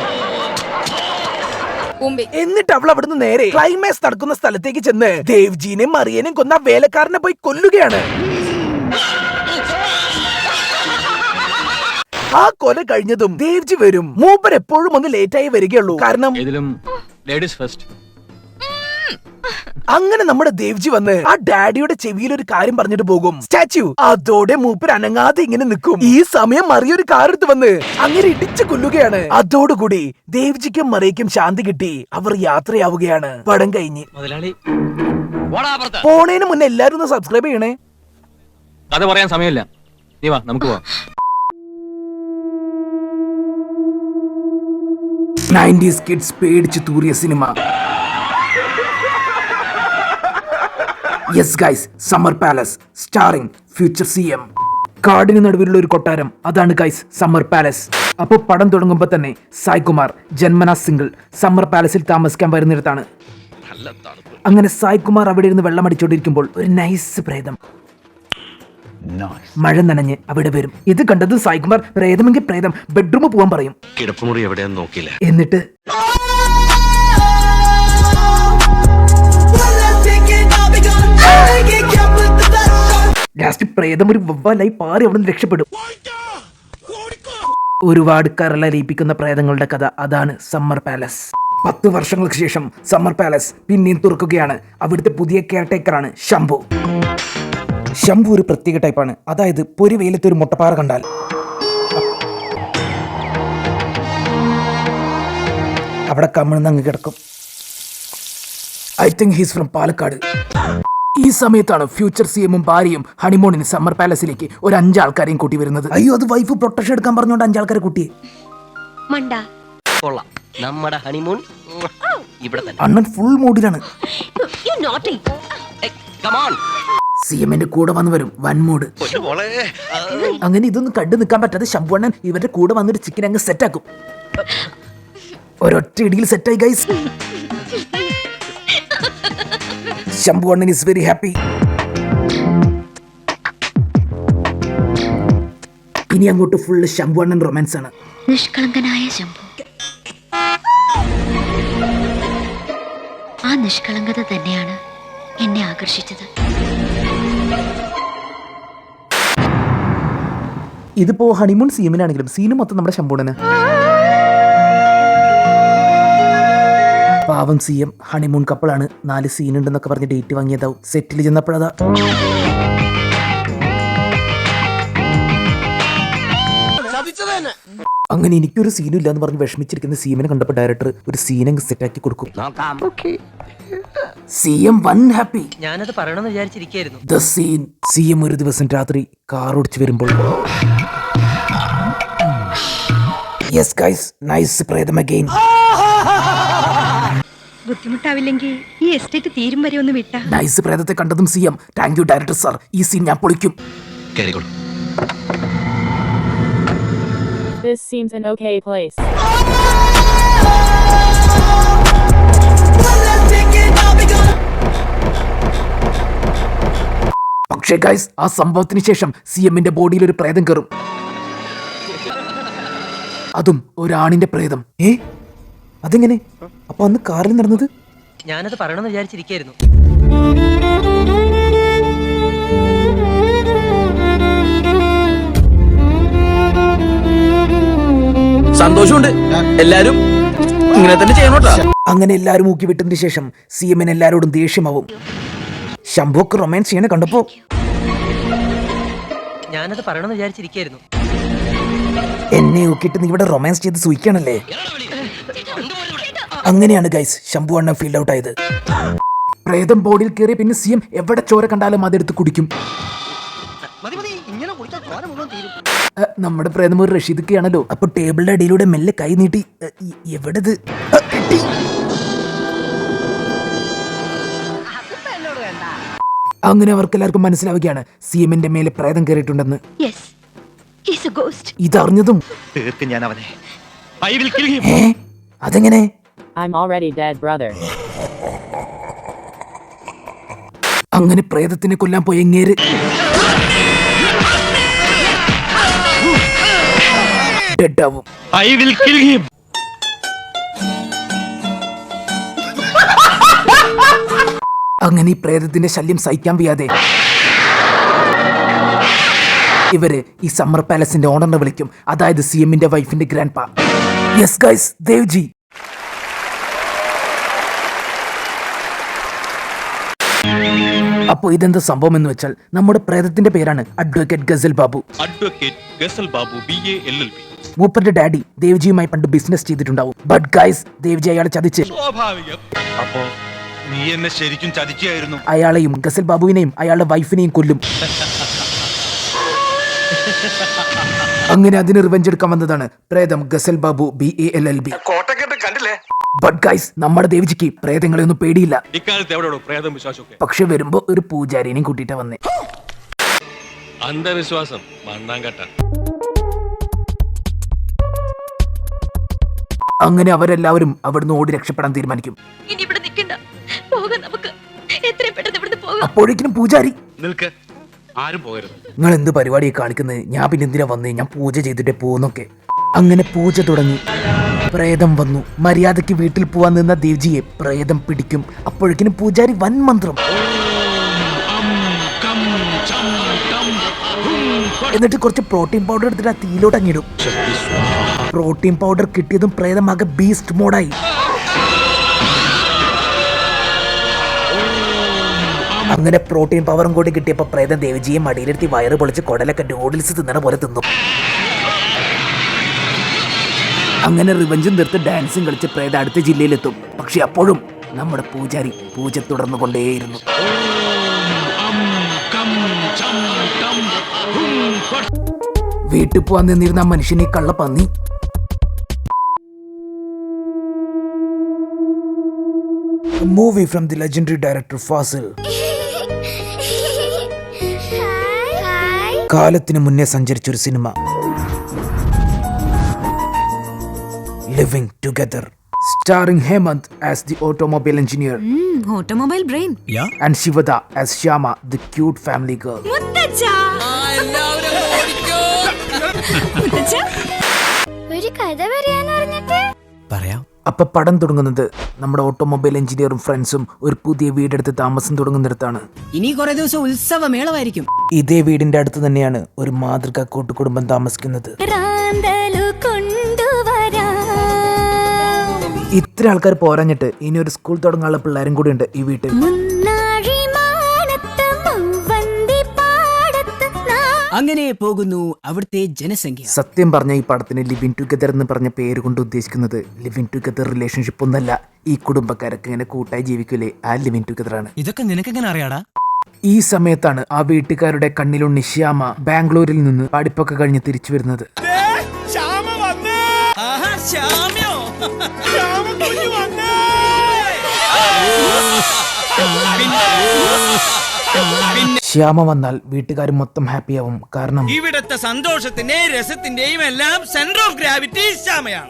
എന്നിട്ട് അവൾ അവിടുന്ന് നേരെ ക്ലൈമാക്സ് നടക്കുന്ന സ്ഥലത്തേക്ക് ചെന്ന് ദേവ്ജീനെയും മറിയനെയും കൊന്ന വേലക്കാരനെ പോയി കൊല്ലുകയാണ്. ആ കൊല കഴിഞ്ഞതും ദേവ്ജി വരും. മൂപ്പർ എപ്പോഴും ഒന്ന് ലേറ്റായി വരികയുള്ളൂ. കാരണം ലേഡീസ് ഫസ്റ്റ്. അങ്ങനെ നമ്മുടെ ദേവ്ജി വന്ന് ആ ഡാഡിയുടെ ചെവിയിൽ ഒരു കാര്യം പറഞ്ഞിട്ട് പോകും. സ്റ്റാച്യു അതോടെ മൂപ്പർ അനങ്ങാതെ ഇങ്ങനെ നിൽക്കും. ഈ സമയം മറിയൊരു കാർ എടുത്ത് വന്ന് അങ്ങനെ ഇടിച്ചു കൊല്ലുകയാണ്. അതോടുകൂടി ദേവ്ജിക്കും മറിയയ്ക്കും ശാന്തി കിട്ടി. അവർ യാത്രയാവുകയാണ്. പടം കഴിഞ്ഞ് പോണേന് മുന്നേ എല്ലാരും ഒന്ന് സബ്സ്ക്രൈബ് ചെയ്യണേ. കഥ പറയാൻ സമയമില്ല. നീ വാ, നമുക്ക് പോവാം. 90s കിഡ്സ് പേടിച്ച് തൂറിയ സിനിമ. Yes guys, summer palace starring future CM. കാടിന് നടുവിലുള്ള ഒരു കൊട്ടാരം, അതാണ് ഗൈസ് സമ്മർ പാലസ്. അപ്പോൾ പടം തുടങ്ങുമ്പോൾ തന്നെ സായ്കുമാർ ജന്മനാ സിംഗിൾ സമ്മർ പാലസിൽ താമസിക്കാൻ വരുന്നിടത്താണ്. അങ്ങനെ സായ്കുമാർ അവിടെ ഇരുന്ന് വെള്ളം അടിച്ചോണ്ടിരിക്കുമ്പോൾ ഒരു നൈസ് പ്രേതം മഴ നനഞ്ഞ് അവിടെ വരും. ഇത് കണ്ടതും സായ്കുമാർ പ്രേതമെങ്കിൽ പ്രേതം, ബെഡ്റൂമിൽ പോകാൻ പറയും. കിടപ്പുമുറി എവിടെയാന്ന് നോക്കിയില്ല. എന്നിട്ട് ലാസ്റ്റ് പ്രേതം ഒരു വവ്വാലായി പാറി അവിടെ നിന്ന് രക്ഷപ്പെടും. ഒരുപാട് കരളലിയിപ്പിക്കുന്ന പ്രേതങ്ങളുടെ കഥ, അതാണ് സമ്മർ പാലസ്. 10 വർഷങ്ങൾക്ക് ശേഷം സമ്മർ പാലസ് പിന്നെയും തുറക്കുകയാണ്. അവിടുത്തെ പുതിയ കെയർടേക്കറാണ് ശംഭു. ശംഭു ഒരു പ്രത്യേക ടൈപ്പാണ്. അതായത് പൊരി വെയിലത്ത് ഒരു മുട്ടപ്പാറ കണ്ടാൽ അവിടെ കമിഴ്ന്നങ്ങ് കിടക്കും. I think he's from Palakkad. ഈ സമയത്താണ് ഫ്യൂച്ചർ CMഉം ഭാര്യയും ഹണിമൂണിന് സമ്മർ പാലസിലേക്ക് ഒരു 5 ആൾക്കാരെയും കൂട്ടി വരുന്നത്. അയ്യോ, അത് വൈഫ് പ്രൊട്ടക്ഷൻ എടുക്കാൻ പറഞ്ഞുകൊണ്ട് 5 ആൾക്കാരെ കൂട്ടിയെ. നമ്മുടെ ഹണിമൂൺ ഇവിടെ തന്നെ. അണ്ണൻ ഫുൾ മൂഡിലാണ്. CMന്റെ കൂടെ വന്ന് വരും വൻ മൂഡ്. അങ്ങനെ ഇതൊന്നും കണ്ടു നിൽക്കാൻ പറ്റാതെ ശംഭുവണ്ണൻ ഇവരുടെ കൂടെ വന്നൊരു ചിക്കൻ അങ്ങ് സെറ്റാക്കും. ഒരൊറ്റ ഇടിയിൽ സെറ്റായി ഗൈസ്. ശംഭുവണ്ണൻ ഈസ് വെരി ഹാപ്പി. ഇനി അങ്ങോട്ട് ഫുള്ള് ശംഭുവണ്ണൻ റൊമാൻസ് ആണ്. നിഷ്കളങ്കനായ ശംഭു. ആ നിഷ്കളങ്കത തന്നെയാണ് എന്നെ ആകർഷിച്ചത്. ഇതിപ്പോ ഹണിമൂൺ CMനാണെങ്കിലും സീന് മൊത്തം നമ്മുടെ ശംഭുവണ്ണന്. പാവം CM ഹണിമൂൺ കപ്പിളാണ്. 4 സീൻ ഉണ്ടെന്നൊക്കെ പറഞ്ഞ് ഡേറ്റ് വാങ്ങിയതാവും. സെറ്റിൽ ചെന്നപ്പോഴതാ അങ്ങനെ എനിക്കൊരു സീനും ഇല്ലാന്ന് പറഞ്ഞ് വിഷമിച്ചിരിക്കുന്ന CMനെ കണ്ടപ്പോൾ ഡയറക്ടർ ഒരു സീനങ്ങ് സെറ്റാക്കി കൊടുക്കും. CM one happy. ഞാനത് പറയണമെന്ന് വിചാരിച്ചിരിക്കുന്നു. The scene. CM ഒരു ദിവസം രാത്രി കാർ ഓടിച്ചു വരുമ്പോൾ യെസ് ഗൈസ്, നൈസ് പ്രേതം അഗൈൻ. ബുദ്ധിമുട്ടാവില്ലെങ്കിൽ ഈ എസ്റ്റേറ്റ് തീരും വരെ ഒന്ന് വിട്ടാ. നൈസ് പ്രേതത്തെ കണ്ടതും CM thank you director sir, ഈ സീൻ ഞാൻ പൊളിക്കും. This seems an okay place. പക്ഷേ ഗൈസ്, ആ സംഭവത്തിന് ശേഷം CMന്റെ ബോഡിയിൽ ഒരു പ്രേതം കയറും. അതും ഒരാണിന്റെ പ്രേതം. അതെങ്ങനെ? അപ്പൊ അന്ന് കാറിൽ നടന്നത്? ഞാനത് പറയണമെന്ന് വിചാരിച്ചിരിക്കായിരുന്നു. സന്തോഷമുണ്ട്. എല്ലാരും ഇങ്ങനെ തന്നെ ചെയ്യണോട്ടാ. അങ്ങനെ എല്ലാരും ഊക്കി വിട്ടതിന് ശേഷം CMന് എല്ലാരോടും ദേഷ്യമാവും. ശംഭുക്ക് റൊമാൻസ് ചെയ്യണ കണ്ടപ്പോ ഞാനത് പറയണമെന്ന് വിചാരിച്ചിരിക്കായിരുന്നു. എന്നെ ഊക്കിട്ട് നീ ഇവിടെ റൊമാൻസ് ചെയ്ത് സൂയിക്കണല്ലേ? അങ്ങനെയാണ് ഗൈസ് ശംഭു അണ്ണ ഫീൽഡ് ഔട്ട് ആയത്. പ്രേതം ബോഡിയിൽ കയറിയ പിന്നെ CM എവിടെ ചോര കണ്ടാലും അതെടുത്ത് കുടിക്കും. നമ്മുടെ പ്രേതം ഒരു റഷീദൊക്കെയാണല്ലോ. അപ്പൊ ടേബിളിന്റെ അടിയിലൂടെ മെല്ലെ കൈ നീട്ടി എവിടത് കിട്ടി. അങ്ങനെ അവർക്കെല്ലാവർക്കും മനസ്സിലാവുകയാണ് CMന്റെ മേലെ പ്രേതം കയറിയിട്ടുണ്ടെന്ന്. ഇതറിഞ്ഞതും അതെങ്ങനെ? അങ്ങനെ പ്രേതത്തിനെ കൊല്ലാൻ പോയ എങ്ങേര് ഡെഡാവും. അങ്ങനെ ഈ പ്രേതത്തിന്റെ ശല്യം സഹിക്കാൻ വയ്യാതെ ഇവര് ഈ സമ്മർ പാലസിന്റെ ഓണറിനെ വിളിക്കും. അതായത് CMന്റെ വൈഫിന്റെ ഗ്രാൻഡ് പാ. Yes guys, Devji. അപ്പോ ഇതെന്താ സംഭവം എന്ന് വെച്ചാൽ നമ്മുടെ പ്രേതത്തിന്റെ പേരാണ് അഡ്വക്കേറ്റ് ഗസൽ ബാബു. മൂപ്പരുടെ ഡാഡി ദേവ്ജിയുമായി പണ്ട് ബിസിനസ് ചെയ്തിട്ടുണ്ടാവും. ബട്ട് ഗൈസ്, ദേവ്ജി അയാളെ ചതിച്ച് നീ എന്നെ ശരിക്കും ചതിക്കുകയായിരുന്നു. അയാളെയും ഗസൽ ബാബുവിനെയും അയാളുടെ വൈഫിനെയും കൊല്ലും. അങ്ങനെ അതിന് റിവെഞ്ച് എടുക്കാൻ വന്നതാണ് പ്രേതം ഗസൽ ബാബു BALLB. ബട്ട് ഗൈസ്, നമ്മുടെ ദേവ്ജിക്ക് പ്രേതങ്ങളെ ഒന്നും പേടിയില്ല. പക്ഷെ വരുമ്പോ ഒരു പൂജാരിനെയും കൂട്ടിട്ടാ വന്നേ. അന്ധവിശ്വാസം മണ്ണാങ്കട്ട. അങ്ങനെ അവരെല്ലാവരും അവിടുന്ന് ഓടി രക്ഷപ്പെടാൻ തീരുമാനിക്കും. അപ്പോഴേക്കും പൂജാരി, ആരും പോകരുത്. നിങ്ങൾ എന്ത് പരിപാടിയെ കാണിക്കുന്നത്? ഞാൻ പിന്നെ എന്തിനാ വന്നേ? ഞാൻ പൂജ ചെയ്തിട്ടേ പോകുന്നൊക്കെ. അങ്ങനെ പൂജ തുടങ്ങി. പ്രേതം വന്നു. മര്യാദയ്ക്ക് വീട്ടിൽ പോവാൻ നിന്ന ദേവ്ജിയെ പ്രേതം പിടിക്കും. അപ്പോഴേക്കും പൂജാരി വൻ മന്ത്രം. എന്നിട്ട് കുറച്ച് പ്രോട്ടീൻ പൗഡർ എടുത്തിട്ട് ആ തീയിലോട്ട് അങ്ങിടും. പ്രോട്ടീൻ പൗഡർ കിട്ടിയതും പ്രേതമാകെ ബീസ്റ്റ് മോഡായി. അങ്ങനെ പ്രോട്ടീൻ പവറും കൂടി കിട്ടിയപ്പോ പ്രേതം ദേവജിയെ മടിയിലെടുത്തി വയറ് പൊളിച്ച് കുടലൊക്കെ നൂഡിൽസ് തിന്നണ പോലെ തിന്നു. അങ്ങനെ റിവഞ്ചും തീർത്ത് ഡാൻസും കളിച്ച് പ്രേതം അടുത്ത ജില്ലയിലെത്തും. പക്ഷെ അപ്പോഴും നമ്മുടെ പൂജാരി പൂജ തുടർന്നു കൊണ്ടേയിരുന്നു. വീട്ടിൽ പോവാൻ നിന്നിരുന്ന ആ മനുഷ്യനെ കള്ള പന്നി. A movie from the legendary director Fasil. കാലത്തിന് മുന്നേ സഞ്ചരിച്ചൊരു സിനിമ, living together, starring Hemant as the automobile engineer, automobile brain, and Shivada as Shyama, the cute family girl. ഒരു കഥ പറയാനറിഞ്ഞിട്ട് പറയാം. അപ്പൊ പടം തുടങ്ങുന്നത് നമ്മുടെ ഓട്ടോമൊബൈൽ എഞ്ചിനീയറും ഫ്രണ്ട്സും ഒരു പുതിയ വീടെടുത്ത് താമസം തുടങ്ങുന്നിടത്താണ്. ഇനി കുറെ ദിവസം ഉത്സവമേളമായിരിക്കും. ഇതേ വീടിന്റെ അടുത്ത് തന്നെയാണ് ഒരു മാതൃകാ കൂട്ടുകുടുംബം താമസിക്കുന്നത്. ഇത്ര ആൾക്കാർ പോരാഞ്ഞിട്ട് ഇനി ഒരു സ്കൂൾ തുടങ്ങാനുള്ള പിള്ളേരും കൂടി ഉണ്ട് ഈ വീട്ടിൽ. അങ്ങനെ പോകുന്നു അവിടുത്തെ ജനസംഖ്യ. സത്യം പറഞ്ഞ ഈ പടത്തിന് ലിവിങ് ടുഗദർ എന്ന് പറഞ്ഞ പേര് കൊണ്ട് ഉദ്ദേശിക്കുന്നത് ലിവിങ് ടുഗദർ റിലേഷൻഷിപ്പ് ഒന്നല്ല. ഈ കുടുംബക്കാരൊക്കെ ഇങ്ങനെ കൂട്ടായി ജീവിക്കൂലേ, ആ ലിവിങ് ടുഗദർ ആണ്. ഇതൊക്കെ നിനക്കെങ്ങനെ അറിയാടാ? ഈ സമയത്താണ് ആ വീട്ടുകാരുടെ കണ്ണിലുണ്ണി ശ്യാമ ബാംഗ്ലൂരിൽ നിന്ന് പഠിപ്പൊക്കെ കഴിഞ്ഞ് തിരിച്ചു വരുന്നത്. ശ്യാമ വന്നാൽ വീട്ടുകാർ മൊത്തം ഹാപ്പിയാവും. കാരണം ഇവിടത്തെ സന്തോഷത്തിന്റെയും രസത്തിന്റെയും എല്ലാം സെന്റർ ഓഫ് ഗ്രാവിറ്റി ശ്യാമയാണ്.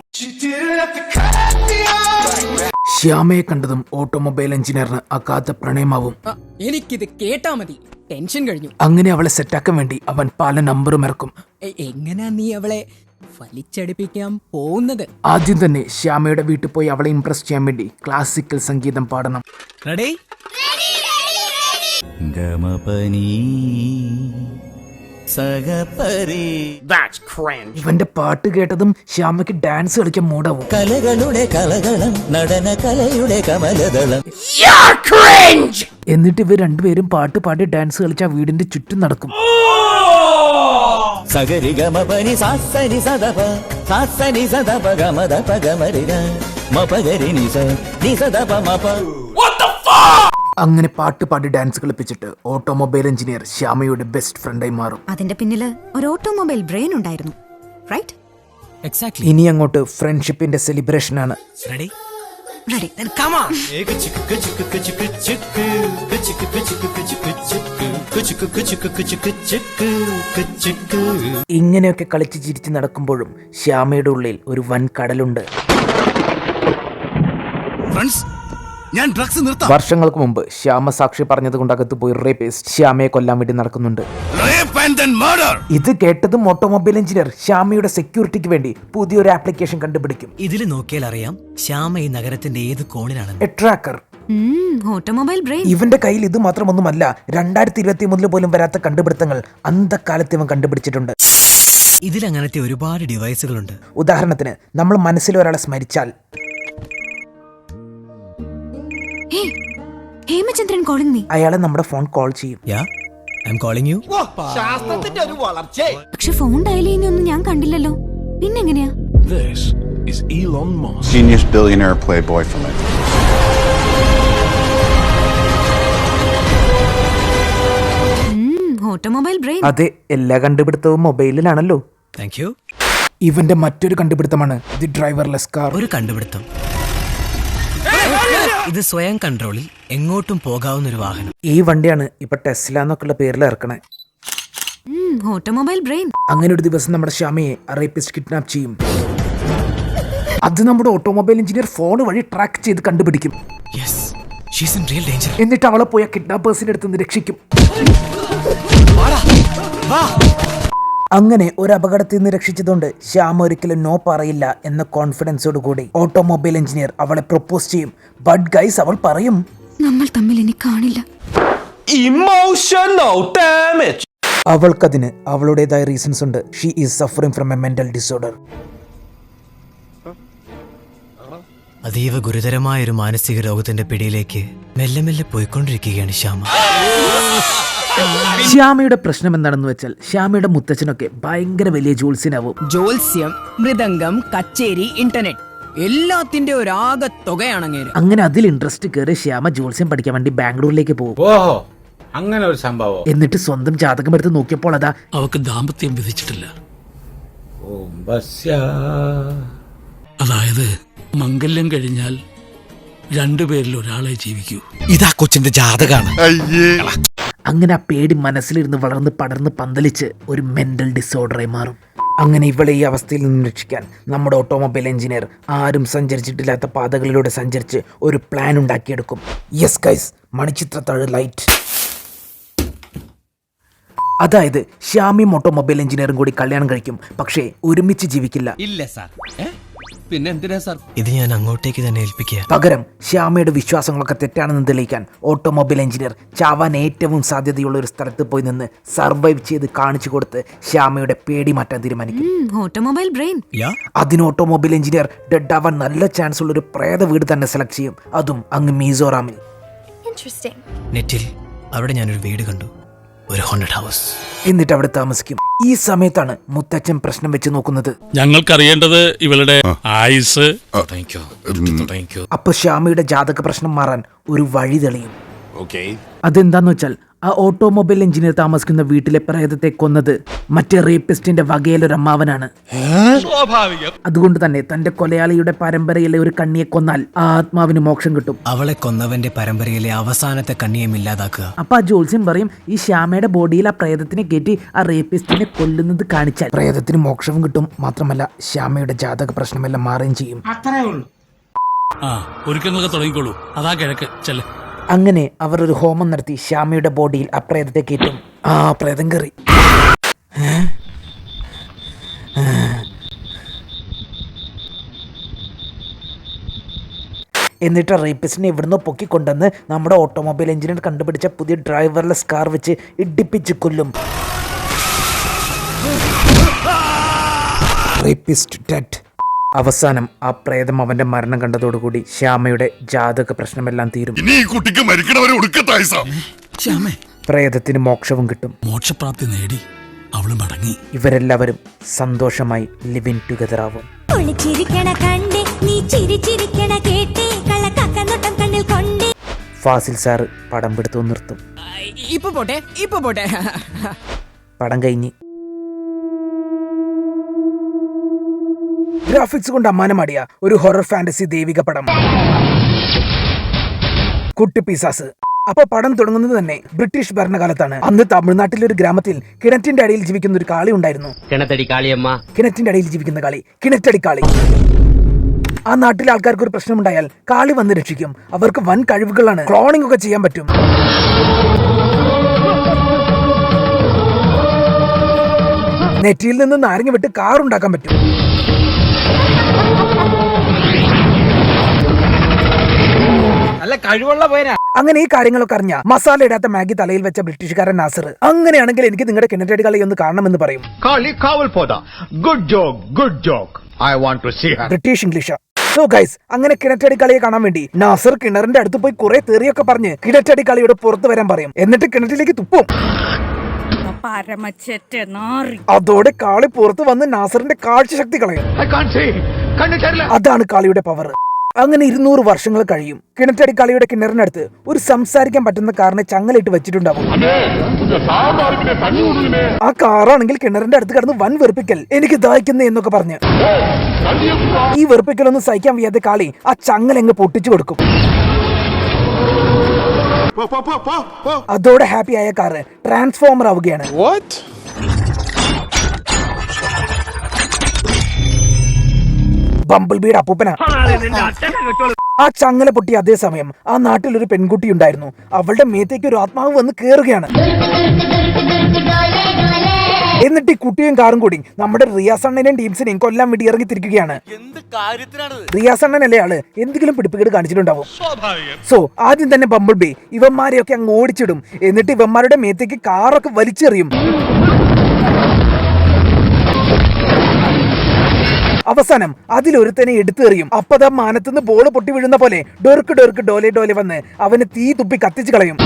ശ്യാമയെ കണ്ടതും ഓട്ടോമൊബൈൽ എഞ്ചിനീയറിന് അഗാധ പ്രണയമാവും. എനിക്കിത് കേട്ടാ മതി, ടെൻഷൻ കഴിഞ്ഞു. അങ്ങനെ അവളെ സെറ്റാക്കാൻ വേണ്ടി അവൻ പല നമ്പറും ഇറക്കും. എങ്ങനാ നീ അവളെ വലിച്ചടിപ്പിക്കാൻ പോകുന്നത്. ആദ്യം തന്നെ ശ്യാമയുടെ വീട്ടിൽ പോയി അവളെ ഇംപ്രസ് ചെയ്യാൻ വേണ്ടി ക്ലാസിക്കൽ സംഗീതം പാടണം. റെഡി? ഇവന്റെ പാട്ട് കേട്ടതും ശ്യാമയ്ക്ക് ഡാൻസ് കളിക്കാൻ മൂടാവും. കലകളുടെ കലകളം നടന കലയുടെ കമലദളം. എന്നിട്ട് ഇവർ രണ്ടുപേരും പാട്ട് പാടി ഡാൻസ് കളിച്ച് ആ വീടിന്റെ ചുറ്റും നടക്കും. സഗരി ഗമ പനി സാസനി സദപ സാസനി സദപ ഗമദപ ഗമരിഗ മപഗരി നിസ നിസദപ മപ. അങ്ങനെ പാട്ട് പാടി ഡാൻസ് കളിപ്പിച്ചിട്ട് ഓട്ടോമൊബൈൽ എഞ്ചിനീയർ ശ്യാമയുടെ ബെസ്റ്റ് ഫ്രണ്ടായി മാറും. അതിന്റെ പിന്നില് ഒരു ഓട്ടോമൊബൈൽ ബ്രെയിൻ ഉണ്ടായിരുന്നു, റൈറ്റ്? എക്സാക്ട്ലി. ഇനി അങ്ങോട്ട് ഫ്രണ്ട്ഷിപ്പിന്റെ സെലിബ്രേഷൻ ആണ്. റെഡി? റെഡി. ഇങ്ങനെയൊക്കെ കളിച്ച് ചിരിച്ച് നടക്കുമ്പോഴും ശ്യാമയുടെ ഉള്ളിൽ ഒരു വൻ കടലുണ്ട്. ഞാൻ ഡ്രഗ്സ് നിർത്താം. വർഷങ്ങൾക്ക് മുമ്പ് ശ്യാമ സാക്ഷി പറഞ്ഞത് കൊണ്ട് അകത്ത് പോയി റേപ്പിസ്റ്റ് ശ്യാമയെ കൊല്ലാൻ വേണ്ടി നടക്കുന്നുണ്ട്. ഇത് കേട്ടതും ഓട്ടോമൊബൈൽ എഞ്ചിനീയർ ശ്യാമയുടെ സെക്യൂരിറ്റിക്ക് വേണ്ടി പുതിയൊരു ആപ്ലിക്കേഷൻ കണ്ടുപിടിക്കും. ഇതിൽ നോക്കിയാൽ അറിയാം ശ്യാമ ഈ നഗരത്തിന്റെ ഏത് കോണിലാണ്. A tracker. Automobile brain. ഇവന്റെ കയ്യിൽ ഇത് മാത്രമൊന്നുമല്ല, 2023 പോലും വരാത്ത കണ്ടുപിടുത്തങ്ങൾ അന്തക്കാലത്ത് ഇവൻ കണ്ടുപിടിച്ചിട്ടുണ്ട്. ഇതിൽ അങ്ങനത്തെ ഒരുപാട് ഡിവൈസുകളുണ്ട്. ഉദാഹരണത്തിന് നമ്മൾ മനസ്സിൽ ഒരാളെ സ്മരിച്ചാൽ ഹേമചന്ദ്രൻ കോളിംഗ് മീ. അയാളെ നമ്മുടെ ഫോൺ കോൾ ചെയ്യും. പക്ഷെ ഫോൺ ഡയൽ ചെയ്യുന്നൊന്നും ഞാൻ കണ്ടില്ലല്ലോ, പിന്നെങ്ങനെയാ? Genius billionaire playboy philanthropist. Automobile brain. അതെ, എല്ലാ കണ്ടുപിടുത്തവും മൊബൈലിലാണല്ലോ. Thank you. ഇവന്റെ മറ്റൊരു കണ്ടുപിടുത്തമാണ് ദി ഡ്രൈവർലെസ് കാർ. ഒരു കണ്ടുപിടുത്തം. ഇത് സ്വയം കൺട്രോളിൽ എങ്ങോട്ടും പോകാവുന്ന ഒരു വാഹനം. ഈ വണ്ടിയാണ് ഇപ്പൊ ടെസ്ല എന്നൊക്കെയുള്ള പേരിൽ ഇറക്കണേ. Automobile brain. അങ്ങനെ ഒരു ദിവസം നമ്മുടെ ശ്യാമയെ റേപ്പിസ്റ്റ് കിഡ്നാപ്പ് ചെയ്യും. അത് നമ്മുടെ ഓട്ടോമൊബൈൽ എഞ്ചിനീയർ ഫോൺ വഴി ട്രാക്ക് ചെയ്ത് കണ്ടുപിടിക്കും. എന്നിട്ട് അവളെ പോയ കിഡ്നാപ്പേഴ്സിന്റെ അടുത്ത് നിന്ന് രക്ഷിക്കും. അങ്ങനെ ഒരു അപകടത്തിൽ നിന്ന് രക്ഷിച്ചതുകൊണ്ട് ശ്യാമ ഒരിക്കലും നോ പറയില്ല എന്ന കോൺഫിഡൻസോട് കൂടി ഓട്ടോമൊബൈൽ എഞ്ചിനീയർ അവളെ പ്രൊപ്പോസ് ചെയ്യും. ബട്ട് ഗൈസ്, അവൾ പറയും, നമ്മൾ തമ്മിൽ ഇനി കാണില്ല. അവൾക്കതിന് അവളുടേതായ റീസൺസ് ഉണ്ട്. She is suffering from A mental disorder. അതീവ ഗുരുതരമായ ഒരു മാനസിക രോഗത്തിന്റെ പിടിയിലേക്ക് മെല്ലെ മെല്ലെ പോയിക്കൊണ്ടിരിക്കുകയാണ് ശ്യാമ. ശ്യാമയുടെ പ്രശ്നം എന്താണെന്ന് വെച്ചാൽ ശ്യാമയുടെ മുത്തച്ഛനൊക്കെ ഭയങ്കര വലിയ ജോത്സ്യനാവും. ജോത്സ്യം, മൃദംഗം, കച്ചേരി, ഇന്റർനെറ്റ് എല്ലാത്തിന്റെ ഒരു ആകെ തുകയാണെങ്കിൽ. അങ്ങനെ അതിൽ ഇൻട്രസ്റ്റ് കയറി ശ്യാമ ജോത്സ്യം പഠിക്കാൻ വേണ്ടി ബാംഗ്ലൂരിലേക്ക് പോകും. ഓഹോ, അങ്ങനെ ഒരു സംഭവം. എന്നിട്ട് സ്വന്തം ജാതകം എടുത്ത് നോക്കിയപ്പോൾ അതാ അവക്ക് ദാമ്പത്യം വിധിച്ചിട്ടില്ല. അതായത് മംഗല്യം കഴിഞ്ഞാൽ രണ്ടുപേരിൽ ഒരാളെ ജീവിക്കൂ. ഇതാ കൊച്ചിന്റെ ജാതകാണ്. അങ്ങനെ ആ പേടി മനസ്സിലിരുന്ന് വളർന്ന് പടർന്ന് പന്തലിച്ച് ഒരു മെന്റൽ ഡിസോർഡറായി മാറും. അങ്ങനെ ഇവളെ ഈ അവസ്ഥയിൽ നിന്ന് രക്ഷിക്കാൻ നമ്മുടെ ഓട്ടോമൊബൈൽ എഞ്ചിനീയർ ആരും സഞ്ചരിച്ചിട്ടില്ലാത്ത പാതകളിലൂടെ സഞ്ചരിച്ച് ഒരു പ്ലാൻ ഉണ്ടാക്കിയെടുക്കും. Yes guys, Manichitrathazhu light. അതായത് ശ്യാമിയും ഓട്ടോമൊബൈൽ എഞ്ചിനീയറും കൂടി കല്യാണം കഴിക്കും, പക്ഷേ ഒരുമിച്ച് ജീവിക്കില്ല. ഇല്ല സാർ. പിന്നെ എന്തിനാ സാർ? ഇത് ഞാൻ അങ്ങോട്ടേക്ക് തന്നെ ഏൽപ്പിക്കുക. പകരം ശ്യാമയുടെ വിശ്വാസങ്ങളൊക്കെ തെറ്റാണെന്ന് തെളിയിക്കാൻ ഓട്ടോമൊബൈൽ എഞ്ചിനീയർ ചാവാൻ ഏറ്റവും സാധ്യതയുള്ള ഒരു സ്ഥലത്ത് പോയി നിന്ന് സർവൈവ് ചെയ്ത് കാണിച്ചു കൊടുത്ത് ശ്യാമയുടെ പേടി മാറ്റാൻ തീരുമാനിക്കും. Automobile brain. അതിന് ഓട്ടോമൊബൈൽ എഞ്ചിനീയർ ഡെഡ് ആവാൻ നല്ല ചാൻസ് ഉള്ള ഒരു പ്രേത വീട് തന്നെ സെലക്ട് ചെയ്യും, അതും അങ്ങ് മിസോറാമിൽ. നെറ്റിൽ അവിടെ ഞാനൊരു വീട് കണ്ടു, ഒരു ഹോണ്ടഡ് ഹൗസ്. എന്നിട്ട് അവിടെ താമസിക്കും. ഈ സമയത്താണ് മുത്തച്ഛൻ പ്രശ്നം വെച്ച് നോക്കുന്നത്. ഞങ്ങൾക്കറിയേണ്ടത് ഇവളുടെ ആയുസ്. അപ്പൊ ശ്യാമയുടെ ജാതക പ്രശ്നം മാറാൻ ഒരു വഴി തെളിയും. അതെന്താന്ന് വെച്ചാൽ ആ ഓട്ടോമൊബൈൽ എഞ്ചിനീയർ താമസിക്കുന്ന വീട്ടിലെ പ്രേതത്തെ കൊന്നത് മറ്റേ റേപ്പിസ്റ്റിന്റെ വകയിലൊരു അമ്മാവനാണ്. അതുകൊണ്ട് തന്നെ തന്റെ കൊലയാളിയുടെ പരമ്പരയിലെ ഒരു കണ്ണിയെ കൊന്നാൽ ആ ആത്മാവിന് മോക്ഷം കിട്ടും. അവളെ കൊന്നവന്റെ പരമ്പരയിലെ അവസാനത്തെ കണ്ണിയെ ഇല്ലാതാക്കുക. അപ്പൊ ആ ജോത്സ്യൻ പറയും, ഈ ശ്യാമയുടെ ബോഡിയിൽ ആ പ്രേതത്തിനെ കയറ്റി ആ റേപ്പിസ്റ്റിനെ കൊല്ലുന്നത് കാണിച്ചാൽ പ്രേതത്തിന് മോക്ഷവും കിട്ടും, മാത്രമല്ല ശ്യാമയുടെ ജാതക പ്രശ്നമെല്ലാം മാറുകയും ചെയ്യും. അത്രേ ഉള്ളൂ. ഒരുക്കങ്ങളൊക്കെ തുടങ്ങിക്കോളൂ. അതാ കിഴക്ക് ചെല്ല. അങ്ങനെ അവർ ഒരു ഹോമം നടത്തി ശ്യാമയുടെ ബോഡിയിൽ ആ പ്രേതത്തെ കയറ്റും. ആ പ്രേതം കയറി. എന്നിട്ട് റേപ്പിസ്റ്റിനെ ഇവിടുന്ന് പൊക്കിക്കൊണ്ടുവന്ന് നമ്മുടെ ഓട്ടോമൊബൈൽ എഞ്ചിനീയർ കണ്ടുപിടിച്ച പുതിയ ഡ്രൈവർലെസ് കാർ വെച്ച് ഇടിപ്പിച്ച് കൊല്ലും. Rapist dead. അവസാനം ആ പ്രേതം അവന്റെ മരണം കണ്ടതോടുകൂടി ശ്യാമയുടെ ജാതക പ്രശ്നമെല്ലാം തീരും. പ്രേതത്തിന് മോക്ഷവും കിട്ടും. മോക്ഷപ്രാപ്തി നേടി അവള് മടങ്ങി. ഇവരെല്ലാവരും സന്തോഷമായി ലിവിങ് ടുഗദർ ആവും. ഫാസിൽ സാറ് പടം പിടുത്തു നിർത്തും. പടം കഴിഞ്ഞ് ഗ്രാഫിക്സ് കൊണ്ട് അമ്മാനമാടിയ ഒരു ഹൊറർ ഫാന്റസി ദൈവിക പടം കുട്ടി പിസാസ്. അപ്പൊ പടം തുടങ്ങുന്നത് തന്നെ ബ്രിട്ടീഷ് ഭരണകാലത്താണ്. അന്ന് തമിഴ്നാട്ടിലെ ഒരു ഗ്രാമത്തിൽ കിണറ്റിന്റെ അടിയിൽ ജീവിക്കുന്ന ഒരു കാളി ഉണ്ടായിരുന്നു. കിണറ്റിന്റെ അടിയിൽ ജീവിക്കുന്ന കാളി, കിണറ്റടി കാളി. ആ നാട്ടിലെ ആൾക്കാർക്ക് ഒരു പ്രശ്നമുണ്ടായാൽ കാളി വന്ന് രക്ഷിക്കും. അവർക്ക് വൻ കഴിവുകളാണ്. ക്ലോണിംഗ് ഒക്കെ ചെയ്യാൻ പറ്റും. നെറ്റിയിൽ നിന്ന് നാരങ്ങ വിട്ട് കാർ ഉണ്ടാക്കാൻ പറ്റും. അങ്ങനെ ഈ കാര്യങ്ങളൊക്കെ അറിഞ്ഞ മസാല ഇടാത്ത മാഗി തലയിൽ വെച്ച ബ്രിട്ടീഷുകാരൻ നാസർ, അങ്ങനെയാണെങ്കിൽ എനിക്ക് നിങ്ങളുടെ കിണറ്റടി കളി ഒന്ന് കാണണമെന്ന് പറയും. British English. സോ ഗൈസ്, അങ്ങനെ കിണറ്റടി കളിയെ കാണാൻ വേണ്ടി നാസർ കിണറിന്റെ അടുത്ത് പോയി കുറെ തെറിയൊക്കെ പറഞ്ഞ് കിണറ്റടി കളിയുടെ പുറത്ത് വരാൻ പറയും. എന്നിട്ട് കിണറ്റിലേക്ക് തുപ്പും. അതോടെ കാളി പുറത്ത് വന്ന് നാസറിന്റെ കാഴ്ചശക്തി കളയും. അതാണ് കാളിയുടെ പവർ. അങ്ങനെ 200 വർഷങ്ങൾ കഴിയും. കിണറ്റടി കളിയുടെ കിണറിനടുത്ത് ഒരു സംസാരിക്കാൻ പറ്റുന്ന കാറിനെ ചങ്ങലിട്ട് വെച്ചിട്ടുണ്ടാവും. ആ കാറാണെങ്കിൽ കിണറിന്റെ അടുത്ത് കിടന്ന് വൻ വെറുപ്പിക്കൽ, എനിക്ക് ദാഹിക്കുന്നു എന്നൊക്കെ പറഞ്ഞ്. ഈ വെറുപ്പിക്കലൊന്നും സഹിക്കാൻ വയ്യാതെ കാളി ആ ചങ്ങലെങ്ങ് പൊട്ടിച്ചു കൊടുക്കും. അതോടെ ഹാപ്പി ആയ കാറ് ട്രാൻസ്ഫോമർ ആവുകയാണ്. ബംബിൾ ബീഡ് അപ്പൂപ്പന. ആ ചങ്ങല പൊട്ടിയ അതേ സമയം ആ നാട്ടിൽ ഒരു പെൺകുട്ടി ഉണ്ടായിരുന്നു. അവളുടെ മേത്തേക്ക് ഒരു ആത്മാവ് വന്ന് കേറുകയാണ്. എന്നിട്ട് ഈ കുട്ടിയും കാറും കൂടി നമ്മുടെ റിയാസ് അണ്ണനെയും ടീംസിനെയും കൊല്ലാൻ വേണ്ടി ഇറങ്ങി തിരിക്കുകയാണ്. റിയാസ് അണ്ണനല്ലേ ആള് എന്തെങ്കിലും പിടിപ്പുകേട് കാണിച്ചിട്ടുണ്ടാവും. സോ ആദ്യം തന്നെ ബംബിൾ ബി ഇവന്മാരെയൊക്കെ അങ്ങ് ഓടിച്ചിടും. എന്നിട്ട് ഇവന്മാരുടെ മേത്തേക്ക് കാറൊക്കെ വലിച്ചെറിയും. അവസാനം അതിലൊരുത്തനെ എടുത്തെറിയും. അപ്പതാ മാനത്തുനിന്ന് ബോള് പൊട്ടി വീഴുന്ന പോലെ ഡോർക്ക് ഡോർക്ക് ഡോലെ ഡോലെ വന്ന് അവന് തീ തുപ്പി കത്തിച്ചു കളയും.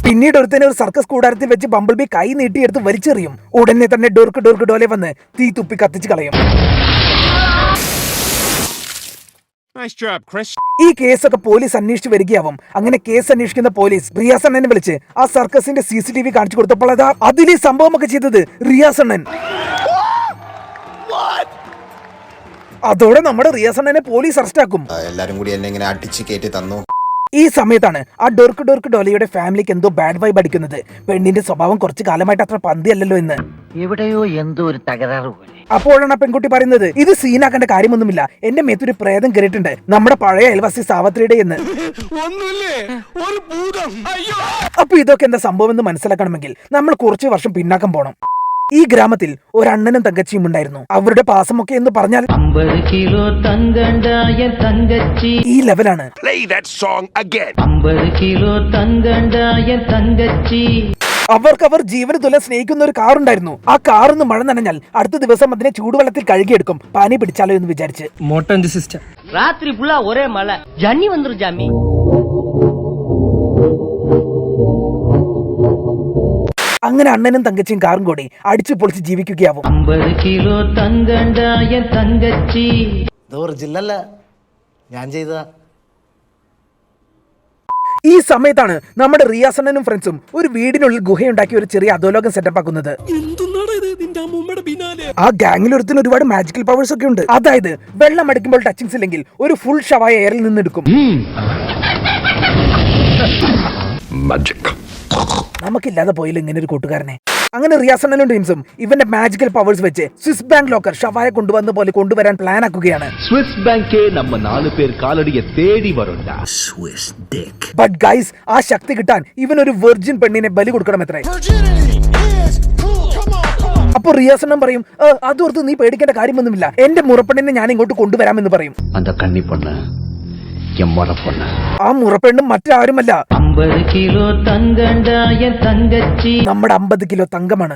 പിന്നീട് ഒരുത്തനെ ഒരു സർക്കസ് കൂടാരത്തിൽ വെച്ച് ബംബിൾ ബി കൈ നീട്ടിയെടുത്ത് വലിച്ചെറിയും. ഉടനെ തന്നെ ഡോർക്ക് ഡോർക്ക് ഡോലെ വന്ന് തീ തുപ്പി കത്തിച്ചു കളയും. ഈ കേസൊക്കെ പോലീസ് അന്വേഷിച്ച് വരികയാവും. അങ്ങനെ കേസ് അന്വേഷിക്കുന്ന പോലീസ് റിയാസ് അണ്ണനെ വിളിച്ച് ആ സർക്കസിന്റെ CCTV കാണിച്ചു കൊടുത്തപ്പോൾ അതാ അതിൽ ഈ സംഭവമൊക്കെ ചെയ്തത് റിയാസ് അണ്ണൻ. അതോടെ നമ്മുടെ റിയാസ് അണ്ണനെ പോലീസ് അറസ്റ്റ് ആക്കും. എല്ലാരും കൂടി എന്നെ ഇങ്ങനെ അടിച്ചു കയറ്റി തന്നു. ഈ സമയത്താണ് ആ ഡോർക്ക് ഡോർക്ക് ഡോലയുടെ ഫാമിലിക്ക് എന്തോ ബാഡ് വൈബ് അടിക്കുന്നത്. പെണ്ണിന്റെ സ്വഭാവം കുറച്ചു കാലമായിട്ട് അത്ര പന്തിയല്ലല്ലോ എന്ന്. എവിടെയോ എന്തോ ഒരു തകരാറ് പോലെ. അപ്പോഴാണ് ആ പെൺകുട്ടി പറയുന്നത്, ഇത് സീനാക്കേണ്ട കാര്യമൊന്നുമില്ല, എന്റെ മേത്തൊരു പ്രേതം കയറിയിട്ടുണ്ട്, നമ്മുടെ പഴയ അയൽവാസി സാവത്രിയുടെ എന്ന്. അപ്പൊ ഇതൊക്കെ എന്താ സംഭവം എന്ന് മനസ്സിലാക്കണമെങ്കിൽ നമ്മൾ കുറച്ചു വർഷം പിന്നാക്കം പോണം. ഈ ഗ്രാമത്തിൽ ഒരു അണ്ണനും തങ്കച്ചിയും ഉണ്ടായിരുന്നു. അവരുടെ പാസമൊക്കെ എന്ന് പറഞ്ഞാൽ 50 കിലോ തങ്കണ്ടായ തങ്കച്ചി. ഈ ലെവലാണ്. 50 കിലോ തങ്കണ്ടായ തങ്കച്ചി. അവർ ജീവന് തുല്യം സ്നേഹിക്കുന്ന ഒരു കാറുണ്ടായിരുന്നു. ആ കാറൊന്ന് മഴ നനഞ്ഞാൽ അടുത്ത ദിവസം അതിനെ ചൂടുവെള്ളത്തിൽ കഴുകിയെടുക്കും, പനി പിടിച്ചാലോ എന്ന് വിചാരിച്ച്. രാത്രി ഫുള്ളാ ഒരേ മഴ. ജന്നി വന്നു ജാമി. അങ്ങനെ അണ്ണനും തങ്കച്ചിയും കാറും കൂടി അടിച്ചു പൊളിച്ച് ജീവിക്കുകയാവും. 50 കിലോ തങ്കണ്ടായ തങ്കച്ചി. ഒറിജിനല്ല, ഞാൻ ചെയ്തതാ. ഈ സമയത്താണ് നമ്മുടെ റിയാസ് അണ്ണനും ഫ്രണ്ട്സും ഒരു വീടിനുള്ളിൽ ഗുഹയുണ്ടാക്കി ഒരു ചെറിയ അധോലോകം സെറ്റപ്പ് ആക്കുന്നത്. ആ ഗാങ്ങിൽ ഒരുത്തിന് ഒരുപാട് മാജിക്കൽ പവേഴ്സ് ഒക്കെ ഉണ്ട്. അതായത് വെള്ളം അടിക്കുമ്പോൾ ടച്ചിങ്സ് ഇല്ലെങ്കിൽ ഒരു ഫുൾ ഷവായ എയറിൽ നിന്നെടുക്കും. നമുക്കില്ലാതെ പോയില്ല ഇങ്ങനെ ഒരു കൂട്ടുകാരനെ. അങ്ങനെ റിയാസ് അണ്ണനും ടീംസും ഇവന്റെ മാജിക്കൽ പവേഴ്സ് വെച്ച് സ്വിസ് ബാങ്ക് ലോക്കർ ഷവായ കൊണ്ടുവന്ന പോലെ കൊണ്ടുവരാൻ പ്ലാൻ ആക്കുകയാണ്. സ്വിസ് ബാങ്ക് നമ്മ 4 പേർ കാലടിയെ തേടി വരണ്ട. ബട്ട് ഗൈസ്, ആ ശക്തി കിട്ടാൻ ഇവൻ ഒരു വെർജിൻ പെണ്ണിനെ ബലി കൊടുക്കണം. എത്ര അപ്പൊ റിയാസണ്ണൻ പറയും അതോർത്ത് നീ പേടിക്കേണ്ട കാര്യമൊന്നുമില്ല, എന്റെ മുറപ്പെണ്ണിനെ ഞാൻ ഇങ്ങോട്ട് കൊണ്ടുവരാമെന്ന് പറയും. ആ മുറപ്പെണ്ണും മറ്റാരുമല്ല, 50 കിലോ തങ്കണ്ടായ തങ്കച്ചി, നമ്മുടെ 50 കിലോ തങ്കമാണ്.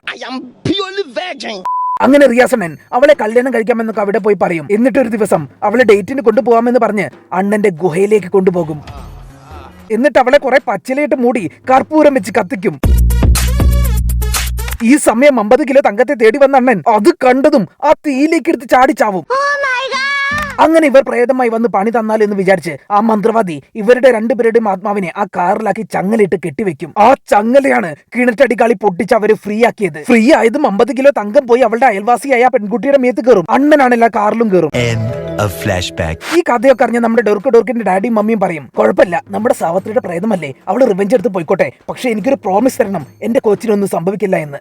അങ്ങനെ റിയാസണ്ണൻ അവളെ കല്യാണം കഴിക്കാമെന്നൊക്കെ അവിടെ പോയി പറയും. എന്നിട്ടൊരു ദിവസം അവളെ ഡേറ്റിന് കൊണ്ടുപോകാമെന്ന് പറഞ്ഞ് അണ്ണന്റെ ഗുഹയിലേക്ക് കൊണ്ടുപോകും. എന്നിട്ട് അവളെ കുറെ പച്ചിലയിട്ട് മൂടി കർപ്പൂരം വെച്ച് കത്തിക്കും. ഈ സമയം 50 കിലോ തങ്കത്തെ തേടി വന്ന അണ്ണൻ അത് കണ്ടതും ആ തീയിലേക്ക് എടുത്ത് ചാടിച്ചാവും. അങ്ങനെ ഇവർ പ്രേതമായി വന്ന് പണി തന്നാലോ എന്ന് വിചാരിച്ച് ആ മന്ത്രവാദി ഇവരുടെ രണ്ടുപേരുടെയും ആത്മാവിനെ ആ കാറിലാക്കി ചങ്ങലിട്ട് കെട്ടിവെക്കും. ആ ചങ്ങലയാണ് കിണറ്റടി കളി പൊട്ടിച്ച് അവര് ഫ്രീ ആക്കിയത്. ഫ്രീ ആയതും 50 കിലോ തങ്കം പോയി അവളുടെ അയൽവാസിയായ പെൺകുട്ടിയുടെ മേത്ത് കയറും. അണ്ണനാണ് എല്ലാ കാറിലും കയറും. ഈ കഥയൊക്കെ അറിഞ്ഞ നമ്മുടെ ഡോർക്കിന്റെ ഡാഡിയും മമ്മിയും പറയും, കുഴപ്പമില്ല, നമ്മുടെ സാവത്രിയുടെ പ്രേതമല്ലേ, അവള് റിവെഞ്ച് എടുത്ത് പോയിക്കോട്ടെ, പക്ഷെ എനിക്കൊരു പ്രോമിസ് തരണം, എന്റെ കോച്ചിനൊന്നും സംഭവിക്കില്ല എന്ന്.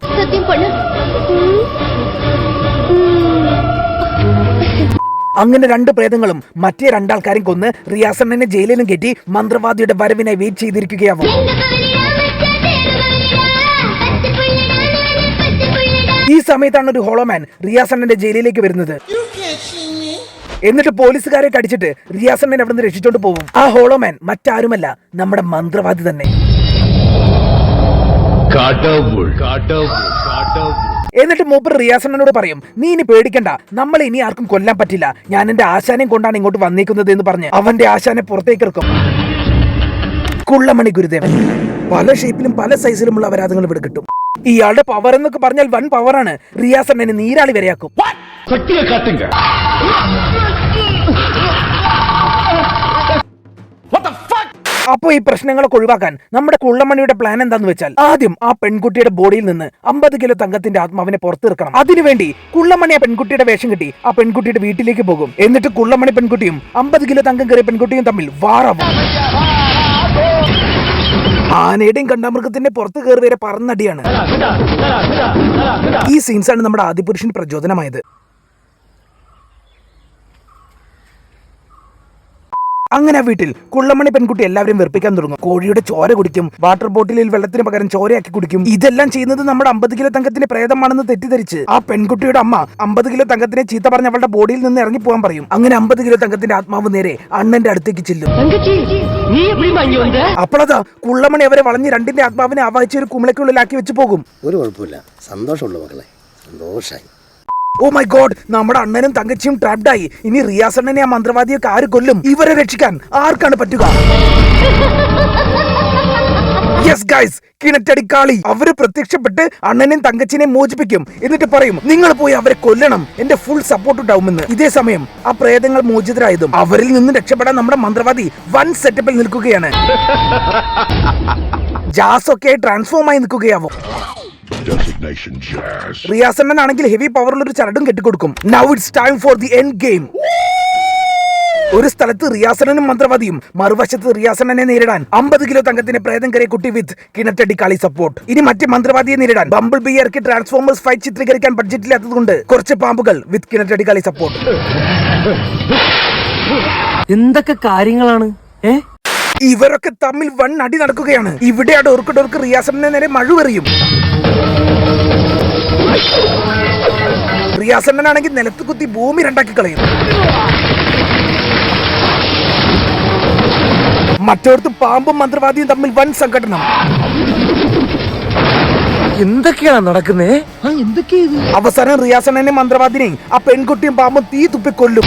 അങ്ങനെ രണ്ട് പ്രേതങ്ങളും മറ്റേ രണ്ടാൾക്കാരും കൊന്ന് റിയാസണ്ണനെ ജയിലിലും കെട്ടി മന്ത്രവാദിയുടെ വരവിനായി വെയിറ്റ് ചെയ്തിരിക്കുകയാവും. ഈ സമയത്താണ് ഒരു ഹോളോമാൻ റിയാസണ്ണന്റെ ജയിലിലേക്ക് വരുന്നത്. എന്നിട്ട് പോലീസുകാരെ കടിച്ചിട്ട് റിയാസണ്ണനെ അവിടെ നിന്ന് രക്ഷിച്ചോണ്ട് പോകും. ആ ഹോളോമാൻ മറ്റാരുമല്ല, നമ്മുടെ മന്ത്രവാദി തന്നെ. എന്നിട്ട് മൂപ്പർ റിയാസണ്ണനോട് പറയും, നീ ഇനി പേടിക്കണ്ട, നമ്മളെ ഇനി ആർക്കും കൊല്ലാൻ പറ്റില്ല, ഞാൻ എന്റെ ആശാനെയും കൊണ്ടാണ് ഇങ്ങോട്ട് വന്നേക്കുന്നത് എന്ന് പറഞ്ഞ് അവന്റെ ആശാനെ പുറത്തേക്ക് ഇറക്കും. കുള്ളമണി ഗുരുദേവൻ. പല ഷേപ്പിലും പല സൈസിലുമുള്ള അപരാധങ്ങൾ ഇവിടെ കിട്ടും. ഇയാളുടെ പവർ എന്നൊക്കെ പറഞ്ഞാൽ വൻ പവറാണ്. റിയാസണ്ണനെ നീരാളി വരെയാക്കും. അപ്പൊ ഈ പ്രശ്നങ്ങളൊക്കെ ഒഴിവാക്കാൻ നമ്മുടെ കുള്ളമണിയുടെ പ്ലാൻ എന്താന്ന് വെച്ചാൽ, ആദ്യം ആ പെൺകുട്ടിയുടെ ബോഡിയിൽ നിന്ന് 50 കിലോ തങ്കത്തിന്റെ ആത്മാവിനെ പുറത്തിറക്കണം. അതിനുവേണ്ടി കുള്ളമണി ആ പെൺകുട്ടിയുടെ വേഷം കിട്ടി ആ പെൺകുട്ടിയുടെ വീട്ടിലേക്ക് പോകും. എന്നിട്ട് കുള്ളമണി പെൺകുട്ടിയും 50 കിലോ തങ്കം കയറിയ പെൺകുട്ടിയും തമ്മിൽ വാറാവും. ആനയുടെയും കണ്ടാമൃഗത്തിന്റെ പുറത്ത് കയറി വരെ പറന്നടിയാണ്. ഈ സീൻസാണ് നമ്മുടെ ആദിപുരുഷന് പ്രചോദനമായത്. അങ്ങനെ ആ വീട്ടിൽ കുള്ളമണി പെൺകുട്ടി എല്ലാവരും വെറുപ്പിക്കാൻ തുടങ്ങും. കോഴിയുടെ ചോര കുടിക്കും, വാട്ടർ ബോട്ടിലിൽ വെള്ളത്തിന് പകരം ചോരയാക്കി കുടിക്കും. ഇതെല്ലാം ചെയ്യുന്നത് നമ്മുടെ 50 കിലോ തങ്കത്തിന്റെ പ്രേതമാണെന്ന് തെറ്റിദ്ധരിച്ച് ആ പെൺകുട്ടിയുടെ അമ്മ 50 കിലോ തങ്കത്തിനെ ചീത്ത പറഞ്ഞ് അവളുടെ ബോഡിയിൽ നിന്ന് ഇറങ്ങി പോകാൻ പറയും. അങ്ങനെ 50 കിലോ തങ്കത്തിന്റെ ആത്മാവ് നേരെ അണ്ണന്റെ അടുത്തേക്ക് ചെല്ലും. അപ്പോഴതാ കുള്ളമണി അവരെ വളഞ്ഞ് രണ്ടിന്റെ ആത്മാവിനെ ആവാഹിച്ച് ഒരു കുമിളയ്ക്കുള്ളിലാക്കി വെച്ച് പോകും. ഒരു കുഴപ്പമില്ല, സന്തോഷമുള്ള മക്കളെ, സന്തോഷായി. ഓ മൈ ഗോഡ്, നമ്മുടെ അണ്ണനും തങ്കച്ചിയും ട്രാപ്ഡായി. ഇനി റിയാസണ്ണനെ ആ മന്ത്രവാദിയൊക്കെ ആര് കൊല്ലും? ഇവരെ രക്ഷിക്കാൻ ആർക്കാണ് പറ്റുക? യെസ് ഗൈസ്, കിണറ്റടിക്കാളി. അവര് പ്രത്യക്ഷപ്പെട്ട് അണ്ണനെയും തങ്കച്ചിനെയും മോചിപ്പിക്കും. എന്നിട്ട് പറയും, നിങ്ങൾ പോയി അവരെ കൊല്ലണം, എന്റെ ഫുൾ സപ്പോർട്ട് ഉണ്ടാവുമെന്ന്. ഇതേ സമയം ആ പ്രേതങ്ങൾ മോചിതരായതും അവരിൽ നിന്ന് രക്ഷപ്പെടാൻ നമ്മുടെ മന്ത്രവാദി വൻ സെറ്റപ്പിൽ നിൽക്കുകയാണ്. ജാസ് ഒക്കെ ട്രാൻസ്ഫോം ആയി നിൽക്കുകയാവും. റിയാസണ്ണൻ ആണെങ്കിൽ ഹെവി പവറുള്ള ഒരു ചരടും കെട്ടിക്കൊടുക്കും. Now it's time for the end game. ഒരു സ്ഥലത്ത് റിയാസണ്ണനും മന്ത്രവാദിയും, മറുവശത്ത് റിയാസണ്ണനെ നേരിടാൻ 50 കിലോ തങ്കത്തിന്റെ പ്രേതം കയറിയ കുട്ടി വിത്ത് കിണറ്റടിക്കാളി സപ്പോർട്ട്. ഇനി മറ്റേ മന്ത്രവാദിയെ നേരിടാൻ ബംബിൾ ബി ഇറക്കി ട്രാൻസ്ഫോമേഴ്സ് ഫൈറ്റ് ചിത്രീകരിക്കാൻ ബഡ്ജറ്റില്ലാത്തതുകൊണ്ട് കുറച്ച് പാമ്പുകൾ വിത്ത് കിണറ്റടിക്കാളി സപ്പോർട്ട്. എന്തൊക്കെ കാര്യങ്ങളാണ്? ഇവരൊക്കെ തമ്മിൽ വൻ അടി നടക്കുകയാണ്. ഇവിടെ ആ ഡോർക്ക് റിയാസണ്ണനെ നേരെ മഴുവെറിയും. റിയാസണ്ണനാണെങ്കിൽ നിലത്ത് കുത്തി ഭൂമി രണ്ടാക്കി കളയും. മറ്റോടത്ത് പാമ്പും മന്ത്രവാദിയും തമ്മിൽ വൻ സംഘടന. എന്തൊക്കെയാണ് നടക്കുന്നേ? അവസാനം റിയാസണ്ണനെ മന്ത്രവാദിനെയും ആ പെൺകുട്ടിയും പാമ്പും തീ തുപ്പിക്കൊല്ലും.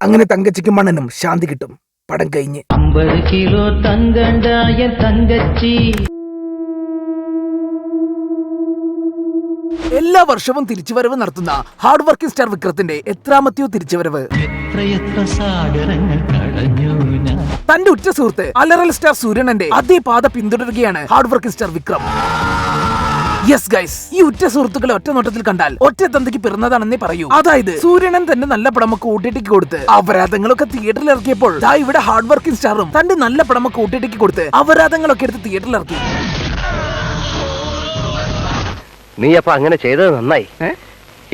അങ്ങനെ തങ്കച്ചിക്കും മണ്ണനും ശാന്തി കിട്ടും. പടം കഴിഞ്ഞ് 50 കിലോ തങ്കണ്ടായ തങ്കച്ചി. എല്ലാ വർഷവും തിരിച്ചുവരവ് നടത്തുന്ന ഹാർഡ് വർക്കിംഗ് സ്റ്റാർ വിക്രത്തിന്റെ എത്രാമത്തെയോ തിരിച്ചുവരവ്. തന്റെ ഉറ്റ സുഹൃത്ത് അലറൽ സ്റ്റാർ സൂര്യനന്റെ അതേ പാത പിന്തുടരുകയാണ് hard working star Vikram. Yes guys, ഈ ഉറ്റ സുഹൃത്തുക്കളെ ഒറ്റ നോട്ടത്തിൽ കണ്ടാൽ ഒറ്റ തന്തയ്ക്ക് പിറന്നതാണെന്നേ പറയൂ. അതായത് സൂര്യനൻ തന്റെ നല്ല പടമൊക്കെ OTTക്ക് കൊടുത്ത് അപരാധങ്ങളൊക്കെ തിയേറ്ററിൽ ഇറക്കിയപ്പോൾ ഇവിടെ ഹാർഡ് വർക്കിംഗ് സ്റ്റാറും തന്റെ നല്ല പടമൊക്കെ OTTക്ക് കൊടുത്ത് അപരാധങ്ങളൊക്കെ എടുത്ത് തിയേറ്ററിൽ ഇറക്കി. നീ അപ്പൊ അങ്ങനെ ചെയ്തത് നന്നായി,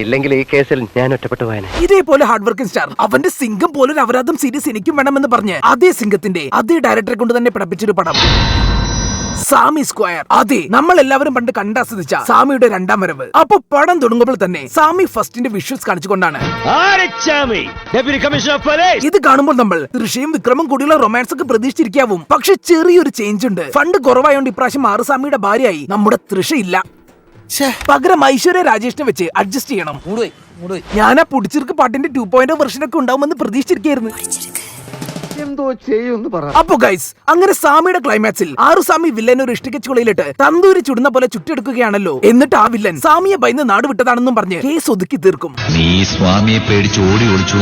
ഇല്ലെങ്കിൽ ഈ കേസിൽ ഞാൻ ഒറ്റപ്പെട്ടു പോയനെ. ഇതേപോലെ ഹാർഡ് വർക്കിംഗ് സ്റ്റാർ അവന്റെ സിംഗം പോലൊരു അപരാധം സീരീസ് എനിക്കും വേണമെന്ന് പറഞ്ഞ് അതേ സിംഗത്തിന്റെ അതേ ഡയറക്ടറെ കൊണ്ട് തന്നെ പഠിപ്പിച്ചൊരു പടം സാമി സ്ക്വയർ. അതെ, നമ്മൾ എല്ലാവരും പണ്ട് കണ്ടാസ്വദിച്ച സാമിയുടെ രണ്ടാം വരവ്. അപ്പൊ പടം തുടങ്ങുമ്പോൾ തന്നെ സാമി ഫസ്റ്റിന്റെ വിഷ്വൽസ് കാണിച്ചുകൊണ്ടാണ്. ഇത് കാണുമ്പോൾ നമ്മൾ തൃശയും വിക്രമും കൂടിയുള്ള റൊമാൻസ് ഒക്കെ പ്രതീക്ഷിച്ചിരിക്കാവും. പക്ഷെ ചെറിയൊരു ചേഞ്ച് ഉണ്ട്. ഫണ്ട് കുറവായോണ്ട് ഇപ്രാവശ്യം ആറുസാമിയുടെ ഭാര്യയായി നമ്മുടെ തൃശ ഇല്ല. പകരം ഐശ്വര്യ രാജേഷിനെ വെച്ച് അഡ്ജസ്റ്റ് ചെയ്യണം. ഞാൻ ആ പുടിച്ചിർക്ക് പാട്ടിന്റെ 2.0 വെർഷൻ ഒക്കെ ഉണ്ടാവുമെന്ന് പ്രതീക്ഷിച്ചിരിക്കായിരുന്നു. എന്തോ ചെയ്യുമെന്ന് പറ. അപ്പൊ ഗൈസ്, അങ്ങനെ സാമിയുടെ ക്ലൈമാക്സിൽ ആറുസാമി വില്ലൻ ഒരു ഇഷ്ടികച്ചുളയിലിട്ട് തന്തൂരി ചുടുന്ന പോലെ ചുട്ടെടുക്കുകയാണല്ലോ. എന്നിട്ട് ആ വില്ലൻ സാമിയെ ഭയന്ന് നാട് വിട്ടതാണെന്നും പറഞ്ഞ് കേസ് ഒതുക്കി തീർക്കും. നീ സ്വാമിയെ പേടിച്ച് ഓടി ഒളിച്ചു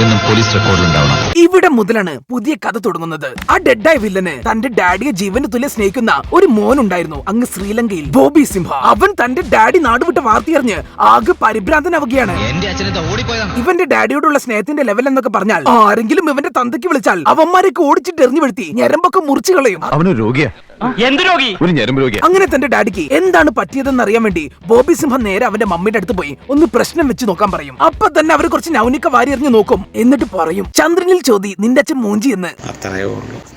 എന്നും പോലീസ് റെക്കോർഡിലുണ്ടാവണം. ഇവിടെ മുതലാണ് പുതിയ കഥ തുടങ്ങുന്നത്. ആ ഡെഡായ വില്ലന് തന്റെ ഡാഡിയെ ജീവന് തുല്യം സ്നേഹിക്കുന്ന ഒരു മോനുണ്ടായിരുന്നു അങ്ങ് ശ്രീലങ്കയിൽ, ബോബി സിംഹ. അവൻ തന്റെ ഡാഡി നാടുവിട്ട വാർത്തയറിഞ്ഞ് ആകെ പരിഭ്രാന്തനാവുകയാണ്. ഇവന്റെ ഡാഡിയോടുള്ള സ്നേഹത്തിന്റെ ലെവൽ എന്നൊക്കെ പറഞ്ഞാൽ ആരെങ്കിലും ഇവന്റെ തന്തയ്ക്ക് വിളിച്ചാൽ അവന്മാരൊക്കെ ഓടിച്ചിട്ട് എറിഞ്ഞു വീഴ്ത്തി ഞരമ്പൊക്കെ മുറിച്ചു കളയും. അവനൊരു രോഗിയാ. അങ്ങനെ തന്റെ ഡാഡിക്ക് എന്താണ് പറ്റിയതെന്ന് അറിയാൻ വേണ്ടി ബോബി സിംഹം നേരെ അവന്റെ മമ്മിയുടെ അടുത്ത് പോയി ഒന്ന് പ്രശ്നം വെച്ച് നോക്കാൻ പറയും. അപ്പൊ തന്നെ അവർ കുറച്ച് നൗനിക്ക വാരി എറിഞ്ഞു നോക്കും. എന്നിട്ട് പറയും, ചന്ദ്രനിൽ ചോദി നിന്റെ അച്ഛൻ മൂഞ്ചി എന്ന്.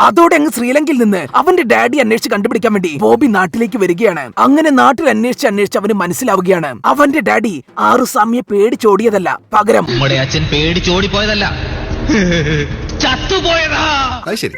അതോടെ അങ്ങ് ശ്രീലങ്കയിൽ നിന്ന് അവന്റെ ഡാഡി അന്വേഷിച്ച് കണ്ടുപിടിക്കാൻ വേണ്ടി ബോബി നാട്ടിലേക്ക് വരികയാണ്. അങ്ങനെ നാട്ടിൽ അന്വേഷിച്ച് അവന് മനസ്സിലാവുകയാണ് അവന്റെ ഡാഡി ആറുസാമിയെ പേടിച്ചോടിയതല്ല, പകരം അച്ഛൻ പേടിച്ചോടിപ്പോയതല്ല, ചത്തുപോയതാ. ശരി.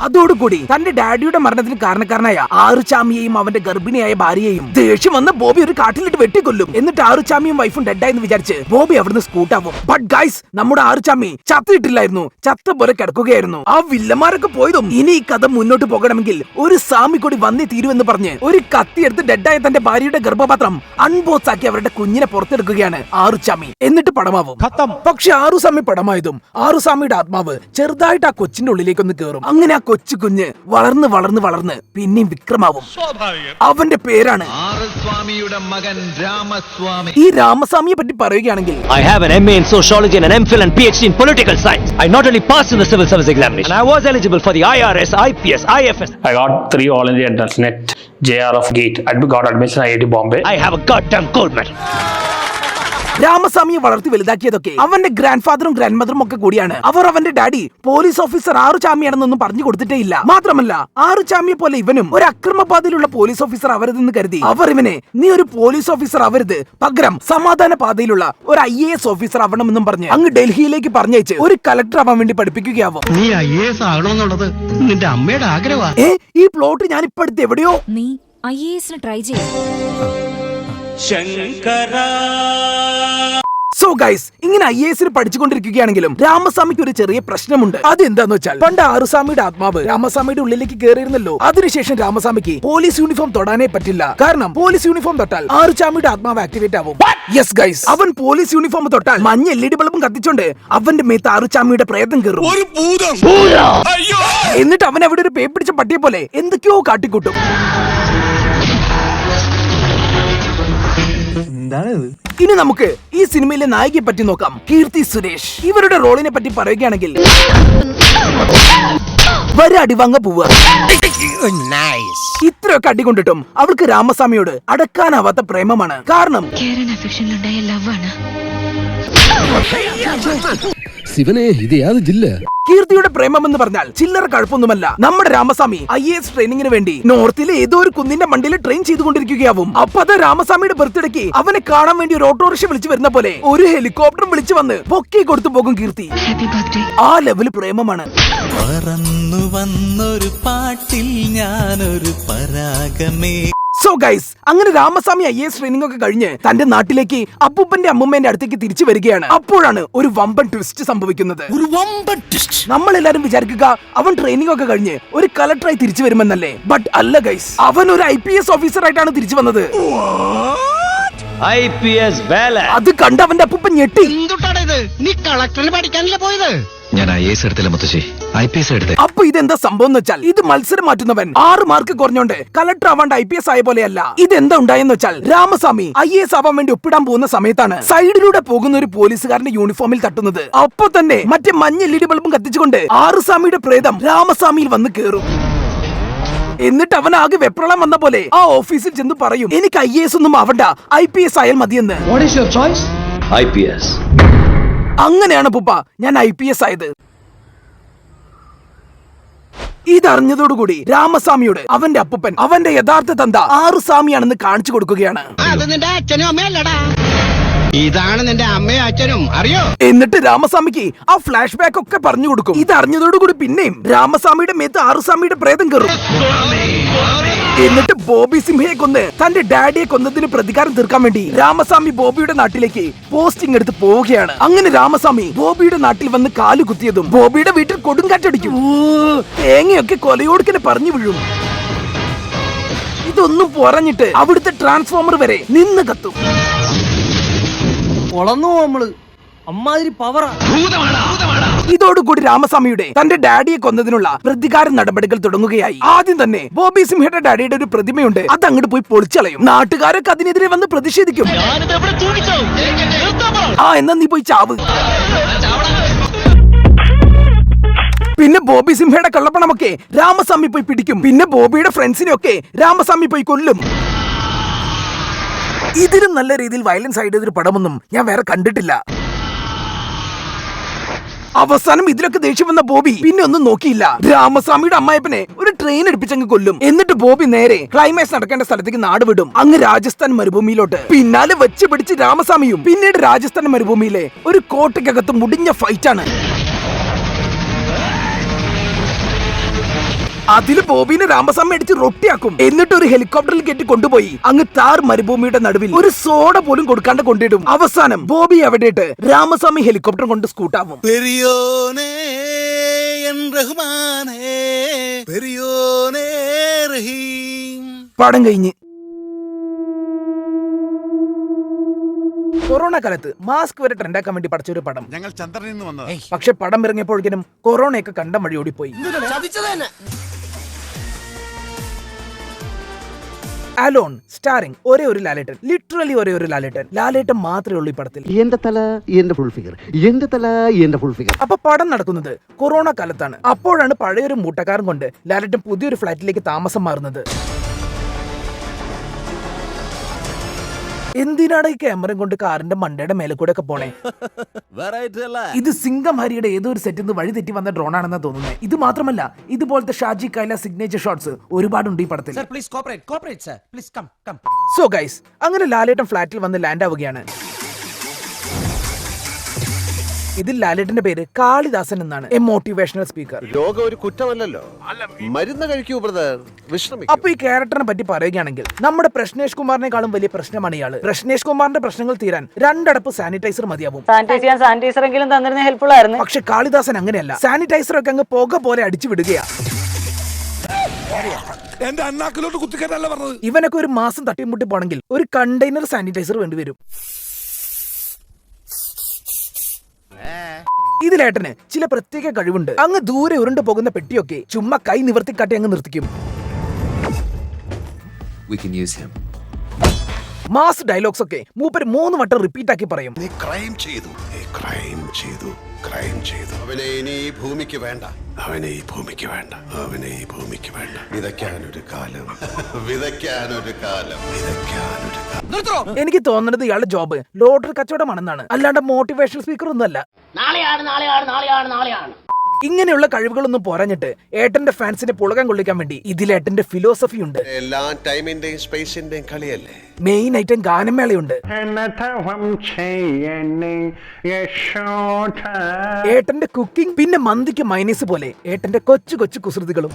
അതോടുകൂടി തന്റെ ഡാഡിയുടെ മരണത്തിന് കാരണക്കാരനായ ആറുചാമിയെയും അവന്റെ ഗർഭിണിയായ ഭാര്യയെയും ദേഷ്യം വന്ന് ബോബി ഒരു കാട്ടിലിട്ട് വെട്ടിക്കൊല്ലും. എന്നിട്ട് ആറുചാമിയും വൈഫും ഡെഡായെന്ന് വിചാരിച്ച് ബോബി അവിടുന്ന് സ്കൂട്ടാവും. ബട്ട് ഗൈസ്, നമ്മുടെ ആറുചാമി ചത്തിട്ടില്ലായിരുന്നു, ചത്ത പോലെ കിടക്കുകയായിരുന്നു. ആ വില്ലന്മാരൊക്കെ പോയതും ഇനി ഈ കഥ മുന്നോട്ട് പോകണമെങ്കിൽ ഒരു സാമി കൂടി വന്നേ തീരുവെന്ന് പറഞ്ഞ് ഒരു കത്തിയെടുത്ത് ഡെഡായ തന്റെ ഭാര്യയുടെ ഗർഭപാത്രം അൺബോക്സ് ആക്കി അവരുടെ കുഞ്ഞിനെ പുറത്തെടുക്കുകയാണ് ആറുചാമി. എന്നിട്ട് പടമാവും. പക്ഷെ ആറുസാമി പടമായതും ആറുസാമിയുടെ ആത്മാവ് ചെറുതായിട്ട് ആ കൊച്ചിന്റെ ഉള്ളിലേക്കൊന്ന് കയറും. അങ്ങനെ ആ കൊച്ചു കുഞ്ഞ് വളർന്ന് വളർന്ന് വളർന്ന് പിന്നെയും വിക്രമാവും. അവന്റെ പേരാണ് ആറുസ്വാമിയുടെ മകൻ രാമസ്വാമി. ഈ രാമസ്വാമിയെ പറ്റി പറയുകയാണെങ്കിൽ I have an MA in sociology and an MPhil and PhD in political science. I not only passed in the civil service examination, and I was eligible for the IRS, IPS, IFS. I got 3 all India entrance net, JR of GATE. I got admission at IIT Bombay. I have a goddamn gold medal. രാമസ്വാമിയെ വളർത്തി വലുതാക്കിയതൊക്കെ അവന്റെ grand ഫാദറും grand മദറും ഒക്കെ കൂടിയാണ്. അവർ അവന്റെ daddy police officer ആറുചാമിയാണെന്നൊന്നും പറഞ്ഞു കൊടുത്തിട്ടേ ഇല്ല. മാത്രമല്ല ആറുചാമിയെ പോലെ ഇവനും ഒരു അക്രമപാതയിലുള്ള പോലീസ് ഓഫീസർ ആവരുതെന്ന് കരുതി അവർ ഇവനെ നീ ഒരു പോലീസ് ഓഫീസർ ആവരുത്, പകരം സമാധാന പാതയിലുള്ള ഒരു IAS ഓഫീസർ ആവണമെന്നും പറഞ്ഞ് അങ്ങ് ഡൽഹിയിലേക്ക് പറഞ്ഞയച്ച് ഒരു കളക്ടർ ആവാൻ വേണ്ടി പഠിപ്പിക്കുകയാവും. നീ IAS ആകണമെന്നുള്ളത് നിന്റെ അമ്മയുടെ ആഗ്രഹമാണ്. ഈ പ്ലോട്ട് ഞാൻ ഇപ്പൊ അടുത്ത് എവിടെയോ. നീ IAS ട്രൈ ചെയ്യ. സോ ഗൈസ്, ഇങ്ങനെ IAS പഠിച്ചുകൊണ്ടിരിക്കുകയാണെങ്കിലും രാമസ്വാമിക്ക് ഒരു ചെറിയ പ്രശ്നമുണ്ട്. അതെന്താന്ന് വെച്ചാൽ പണ്ട് ആറുസാമിയുടെ ആത്മാവ് രാമസ്വാമിയുടെ ഉള്ളിലേക്ക് കയറിയിരുന്നല്ലോ. അതിനുശേഷം രാമസ്വാമിക്ക് പോലീസ് യൂണിഫോം തൊടാനേ പറ്റില്ല. കാരണം പോലീസ് യൂണിഫോം തൊട്ടാൽ ആറുചാമിയുടെ ആത്മാവ് ആക്ടിവേറ്റ് ആവും. യെസ് ഗൈസ്, അവൻ പോലീസ് യൂണിഫോം തൊട്ടാൽ മഞ്ഞ LED ബൾബും കത്തിച്ചോണ്ട് അവന്റെ മേത്ത് ആറുചാമിയുടെ പ്രേതം കയറും. എന്നിട്ട് അവൻ അവിടെ ഒരു പേ പിടിച്ച പട്ടിയെ പോലെ എന്തൊക്കെയോ കാട്ടിക്കൂട്ടും. ഇനി നമുക്ക് ഈ സിനിമയിലെ നായികയെ പറ്റി നോക്കാം, കീർത്തി സുരേഷ്. ഇവരുടെ റോളിനെ പറ്റി പറയുകയാണെങ്കിൽ അടിവാങ്ങ പോവുക. ഇത്രയൊക്കെ അടികൊണ്ടിട്ടും അവൾക്ക് രാമസ്വാമിയോട് അടക്കാനാവാത്ത പ്രേമമാണ്. കാരണം ശിവനെ ഇത് യാത് ജില്ല. കീർത്തിയുടെ പ്രേമം എന്ന് പറഞ്ഞാൽ ചില്ലറ കഴപ്പൊന്നുമല്ല. നമ്മുടെ രാമസ്വാമി IAS ട്രെയിനിങ്ങിന് വേണ്ടി നോർത്തിലെ ഏതോ ഒരു കുന്നിന്റെ മണ്ടിൽ ട്രെയിൻ ചെയ്തുകൊണ്ടിരിക്കുകയാവും. അപ്പൊ അത് രാമസ്വാമിയുടെ ബർത്ത്ഡേക്ക് അവനെ കാണാൻ വേണ്ടി ഒരു ഓട്ടോറിക്ഷ വിളിച്ചു വരുന്ന പോലെ ഒരു ഹെലികോപ്റ്റർ വിളിച്ചു വന്ന് പൊക്കി കൊടുത്തു പോകും കീർത്തി. ആ ലെവല് പ്രേമമാണ്. പറന്നു വന്നൊരു പാട്ടിൽ ഞാനൊരു പരാഗമേ. സോ ഗൈസ്, അങ്ങനെ രാമസ്വാമി IAS ട്രെയിനിങ് ഒക്കെ കഴിഞ്ഞ് തന്റെ നാട്ടിലേക്ക് അപ്പൂപ്പന്റെ അമ്മൂമ്മേന്റെ അടുത്തേക്ക് തിരിച്ചു വരികയാണ്. അപ്പോഴാണ് ഒരു വമ്പൻ ട്വിസ്റ്റ് സംഭവിക്കുന്നത്. നമ്മളെല്ലാരും വിചാരിക്കുക അവൻ ട്രെയിനിങ് ഒക്കെ കഴിഞ്ഞ് ഒരു കളക്ടറായി തിരിച്ചു വരുമെന്നല്ലേ. ബട്ട് അല്ല ഗൈസ്, അവൻ ഒരു IPS ഓഫീസർ ആയിട്ടാണ് തിരിച്ചു വന്നത്. IPS വേല. അത് കണ്ട് അവന്റെ അപ്പൂപ്പൻ ഞെട്ടി. നീ കളക്ടറിന് പഠിക്കാനല്ലേ പോയത്? ഞാൻ IAS എടുത്തില്ല മുത്തശ്ശി, IPS എടുത്തേ. അപ്പൊ ഇതെന്താ സംഭവം എന്ന് വെച്ചാൽ ഇത് മത്സരം മാറ്റുന്നവൻ 6 മാർക്ക് കുറഞ്ഞോണ്ട് കളക്ടർ ആവാണ്ട് IPS ആയ പോലെയല്ല. ഇതെന്താ ഉണ്ടായെന്ന് വെച്ചാൽ രാമസ്വാമി IAS ആവാൻ വേണ്ടി ഒപ്പിടാൻ പോകുന്ന സമയത്താണ് സൈഡിലൂടെ പോകുന്ന ഒരു പോലീസുകാരന്റെ യൂണിഫോമിൽ തട്ടുന്നത്. അപ്പൊ തന്നെ മറ്റേ മഞ്ഞ LED ബൾബും കത്തിച്ചുകൊണ്ട് ആറുസ്വാമിയുടെ പ്രേതം രാമസ്വാമിയിൽ വന്ന് കേറും. എന്നിട്ട് അവൻ ആകെ വെപ്രളം വന്ന പോലെ ആ ഓഫീസിൽ ചെന്ന് പറയും, എനിക്ക് IAS ഒന്നും ആവണ്ട, IPS ആയാൽ മതിയെന്ന്. IPS. അങ്ങനെയാണ് പുപ്പ ഞാൻ IPS ആയത്. ഇതറിഞ്ഞതോടുകൂടി രാമസ്വാമിയോട് അവന്റെ അപ്പൂപ്പൻ അവന്റെ യഥാർത്ഥ തന്ത ആറുസ്വാമിയാണെന്ന് കാണിച്ചു കൊടുക്കുകയാണ്. അച്ഛനും അമ്മയല്ലടാ, ഇതാണ് നിന്റെ അമ്മയും അച്ഛനും, അറിയോ? എന്നിട്ട് രാമസ്വാമിക്ക് ആ ഫ്ലാഷ് ബാക്ക് ഒക്കെ പറഞ്ഞു കൊടുക്കും. ഇതറിഞ്ഞതോടുകൂടി പിന്നെയും രാമസ്വാമിയുടെ മേത്ത് ആറുസ്വാമിയുടെ പ്രേതം കയറും. എന്നിട്ട് ബോബി സിംഹയെ കൊന്ന് തന്റെ ഡാഡിയെ കൊന്നതിന് പ്രതികാരം തീർക്കാൻ വേണ്ടി രാമസ്വാമി ബോബിയുടെ നാട്ടിലേക്ക് പോസ്റ്റിംഗ് എടുത്ത് പോവുകയാണ്. അങ്ങനെ രാമസ്വാമി ബോബിയുടെ നാട്ടിൽ വന്ന് കാലു കുത്തിയതും ബോബിയുടെ വീട്ടിൽ കൊടുങ്കാറ്റടിക്കും. തേങ്ങയൊക്കെ കൊലയോടുക്കനെ പറഞ്ഞു വീഴും. ഇതൊന്നും പറഞ്ഞിട്ട് അവിടുത്തെ ട്രാൻസ്ഫോമർ വരെ നിന്ന് കത്തും. നമ്മള് അമ്മാതിരി പവറാ. ഇതോടുകൂടി രാമസ്വാമിയുടെ തന്റെ ഡാഡിയെ കൊന്നതിനുള്ള പ്രതികാര നടപടികൾ തുടങ്ങുകയായി. ആദ്യം തന്നെ ബോബി സിംഹയുടെ ഡാഡിയുടെ ഒരു പ്രതിമയുണ്ട്, അത് അങ്ങോട്ട് പോയി പൊളിച്ചളയും. നാട്ടുകാരൊക്കെ അതിനെതിരെ വന്ന് പ്രതിഷേധിക്കും. എന്നാ നീ പോയി ചാവ്. പിന്നെ ബോബി സിംഹയുടെ കള്ളപ്പണമൊക്കെ രാമസ്വാമി പോയി പിടിക്കും. പിന്നെ ബോബിയുടെ ഫ്രണ്ട്സിനെയൊക്കെ രാമസ്വാമി പോയി കൊല്ലും. ഇതിലും നല്ല രീതിയിൽ വയലൻസ് ആയിട്ടൊരു പടമൊന്നും ഞാൻ വേറെ കണ്ടിട്ടില്ല. അവസാനം ഇതിലൊക്കെ ദേഷ്യം വന്ന ബോബി പിന്നെ ഒന്നും നോക്കിയില്ല. രാമസ്വാമിയുടെ അമ്മായപ്പനെ ഒരു ട്രെയിൻ എടുപ്പിച്ചങ്ങ് കൊല്ലും. എന്നിട്ട് ബോബി നേരെ ക്ലൈമാക്സ് നടക്കേണ്ട സ്ഥലത്തേക്ക് നാട് വിടും, അങ്ങ് രാജസ്ഥാൻ മരുഭൂമിയിലോട്ട്. പിന്നാലെ വെച്ച് പിടിച്ച് രാമസ്വാമിയും. പിന്നീട് രാജസ്ഥാൻ മരുഭൂമിയിലെ ഒരു കോട്ടയ്ക്കകത്ത് മുടിഞ്ഞ ഫൈറ്റാണ്. അതില് ബോബിനെ രാമസ്വാമി അടിച്ച് റൊട്ടിയാക്കും. എന്നിട്ട് ഒരു ഹെലികോപ്റ്ററിൽ കെട്ടി കൊണ്ടുപോയി അങ്ങ് താർ മരുഭൂമിയുടെ നടുവിൽ ഒരു സോഡ പോലും കൊടുക്കാണ്ട് കൊണ്ടിടും. അവസാനം ബോബി എവിടെയിട്ട് രാമസ്വാമി ഹെലികോപ്റ്റർ കൊണ്ട് സ്കൂട്ടാവും. പടം കഴിഞ്ഞ്. കൊറോണ കാലത്ത് മാസ്ക് വരെ ട്രെൻഡാക്കാൻ വേണ്ടി പഠിച്ചൊരു പടം. ഞങ്ങൾ ചന്ദ്രനിൽ നിന്ന് വന്നത്. പക്ഷെ പടം ഇറങ്ങിയപ്പോഴേക്കും കൊറോണയൊക്കെ കണ്ട വഴി ഓടിപ്പോയി. അലോൺ സ്റ്റാറിംഗ് ഒരേ ഒരു ലാലേട്ടൻ, ലിറ്ററലി ഒരേ ഒരു ലാലേട്ടൻ. ലാലേട്ടൻ മാത്രമേ ഉള്ളൂ ഈ പടത്തിൽ. എന്റെ തല എന്റെ ഫുൾ ഫിഗർ, എന്റെ തല എന്റെ ഫുൾ ഫിഗർ. അപ്പൊ പടം നടക്കുന്നത് കൊറോണ കാലത്താണ്. അപ്പോഴാണ് പഴയൊരു മൂട്ടക്കാരൻ കൊണ്ട് ലാലേട്ടൻ പുതിയൊരു ഫ്ലാറ്റിലേക്ക് താമസം മാറുന്നത്. എന്തിനാണ് ഈ ക്യാമറയും കൊണ്ട് കാറിന്റെ മണ്ടയുടെ മേലെ കൂടെ ഒക്കെ പോണേ? ഇത് സിംഗംഹരിയുടെ ഏതോ ഒരു സെറ്റിൽ നിന്ന് വഴി തെറ്റി വന്ന ഡ്രോൺ ആണെന്നാ തോന്നുന്നത്. ഇത് മാത്രമല്ല, ഇതുപോലത്തെ ഷാജി കൈല സിഗ്നേച്ചർ ഷോട്ട്സ് ഒരുപാടുണ്ട് ഈ പടത്തിൽ. സോ ഗൈസ്, അങ്ങനെ ലാലേട്ടൻ ഫ്ലാറ്റിൽ വന്ന് ലാൻഡ് ആവുകയാണ്. ഇതിൽ ലാലേട്ടന്റെ പേര് കാളിദാസൻ എന്നാണ്. A motivational speaker. രോഗം ഒരു കുറ്റമല്ലല്ലോ, മരുന്ന് കഴിക്കൂ ബ്രദർ, വിശ്രമിക്കൂ. അപ്പൊ ഈ ക്യാരക്ടറിനെ പറ്റി പറയുകയാണെങ്കിൽ നമ്മുടെ പ്രശ്നേഷ് കുമാറിനെക്കാളും വലിയ പ്രശ്നമാണ് ഇയാള്. പ്രശ്നേഷ് കുമാറിന്റെ പ്രശ്നങ്ങൾ തീരാൻ 2 അടപ്പ് സാനിറ്റൈസർ മതിയാവും. പക്ഷെ കാളിദാസൻ അങ്ങനെയല്ല. സാനിറ്റൈസർ ഒക്കെ അങ്ങ് പുക പോലെ അടിച്ചു വിടുകയാ. ഇവനൊക്കെ ഒരു മാസം തട്ടിമുട്ടി പോണെങ്കിൽ ഒരു കണ്ടെയ്നർ സാനിറ്റൈസർ വേണ്ടിവരും. ഇതിലേട്ടന് ചില പ്രത്യേക കഴിവുണ്ട്. അങ്ങ് ദൂരെ ഉരുണ്ടു പോകുന്ന പെട്ടിയൊക്കെ ചുമ്മാ കൈ നിവർത്തിക്കാട്ടി അങ്ങ് നിർത്തിക്കും. മാസ് ഡയലോഗ്സ് ഒക്കെ മൂപ്പര് 3 വട്ടം റിപ്പീറ്റ് ആക്കി പറയും. നീ ക്രൈം ചെയ്തു, ക്രൈം ചെയ്തു, ക്രൈം ചെയ്തു. അവനെ ഇനി ഈ ഭൂമിക്ക് വേണ്ട, അവനെ ഈ ഭൂമിക്ക് വേണ്ട, അവനെ ഈ ഭൂമിക്ക് വേണ്ട. വിതയ്ക്കാനൊരു കാലം, വിതയ്ക്കാനൊരു കാലം, വിതയ്ക്കാനൊരു കാലം. എനിക്ക് തോന്നുന്നത് ഇയാളുടെ ജോബ് ലോട്ടറി കച്ചവടമാണെന്നാണ്, അല്ലാണ്ട് മോട്ടിവേഷണൽ സ്പീക്കർ ഒന്നുമല്ല. ഇങ്ങനെയുള്ള കഴിവുകളൊന്നും പോരാഞ്ഞിട്ട് ഏട്ടന്റെ ഫാൻസിനെ പുളകം കൊള്ളിക്കാൻ വേണ്ടി ഇതിലേട്ടന്റെ ഫിലോസഫി ഉണ്ട്. എല്ലാ ടൈമിന്റെയും സ്പേസിന്റെയും കളിയല്ലേ. Main item ഗാനമേളയുണ്ട്. ഏട്ടന്റെ കുക്കിംഗ്, പിന്നെ മന്തിക്ക് മൈനീസ് പോലെ ഏട്ടന്റെ കൊച്ചു കൊച്ചു കുസൃതികളും.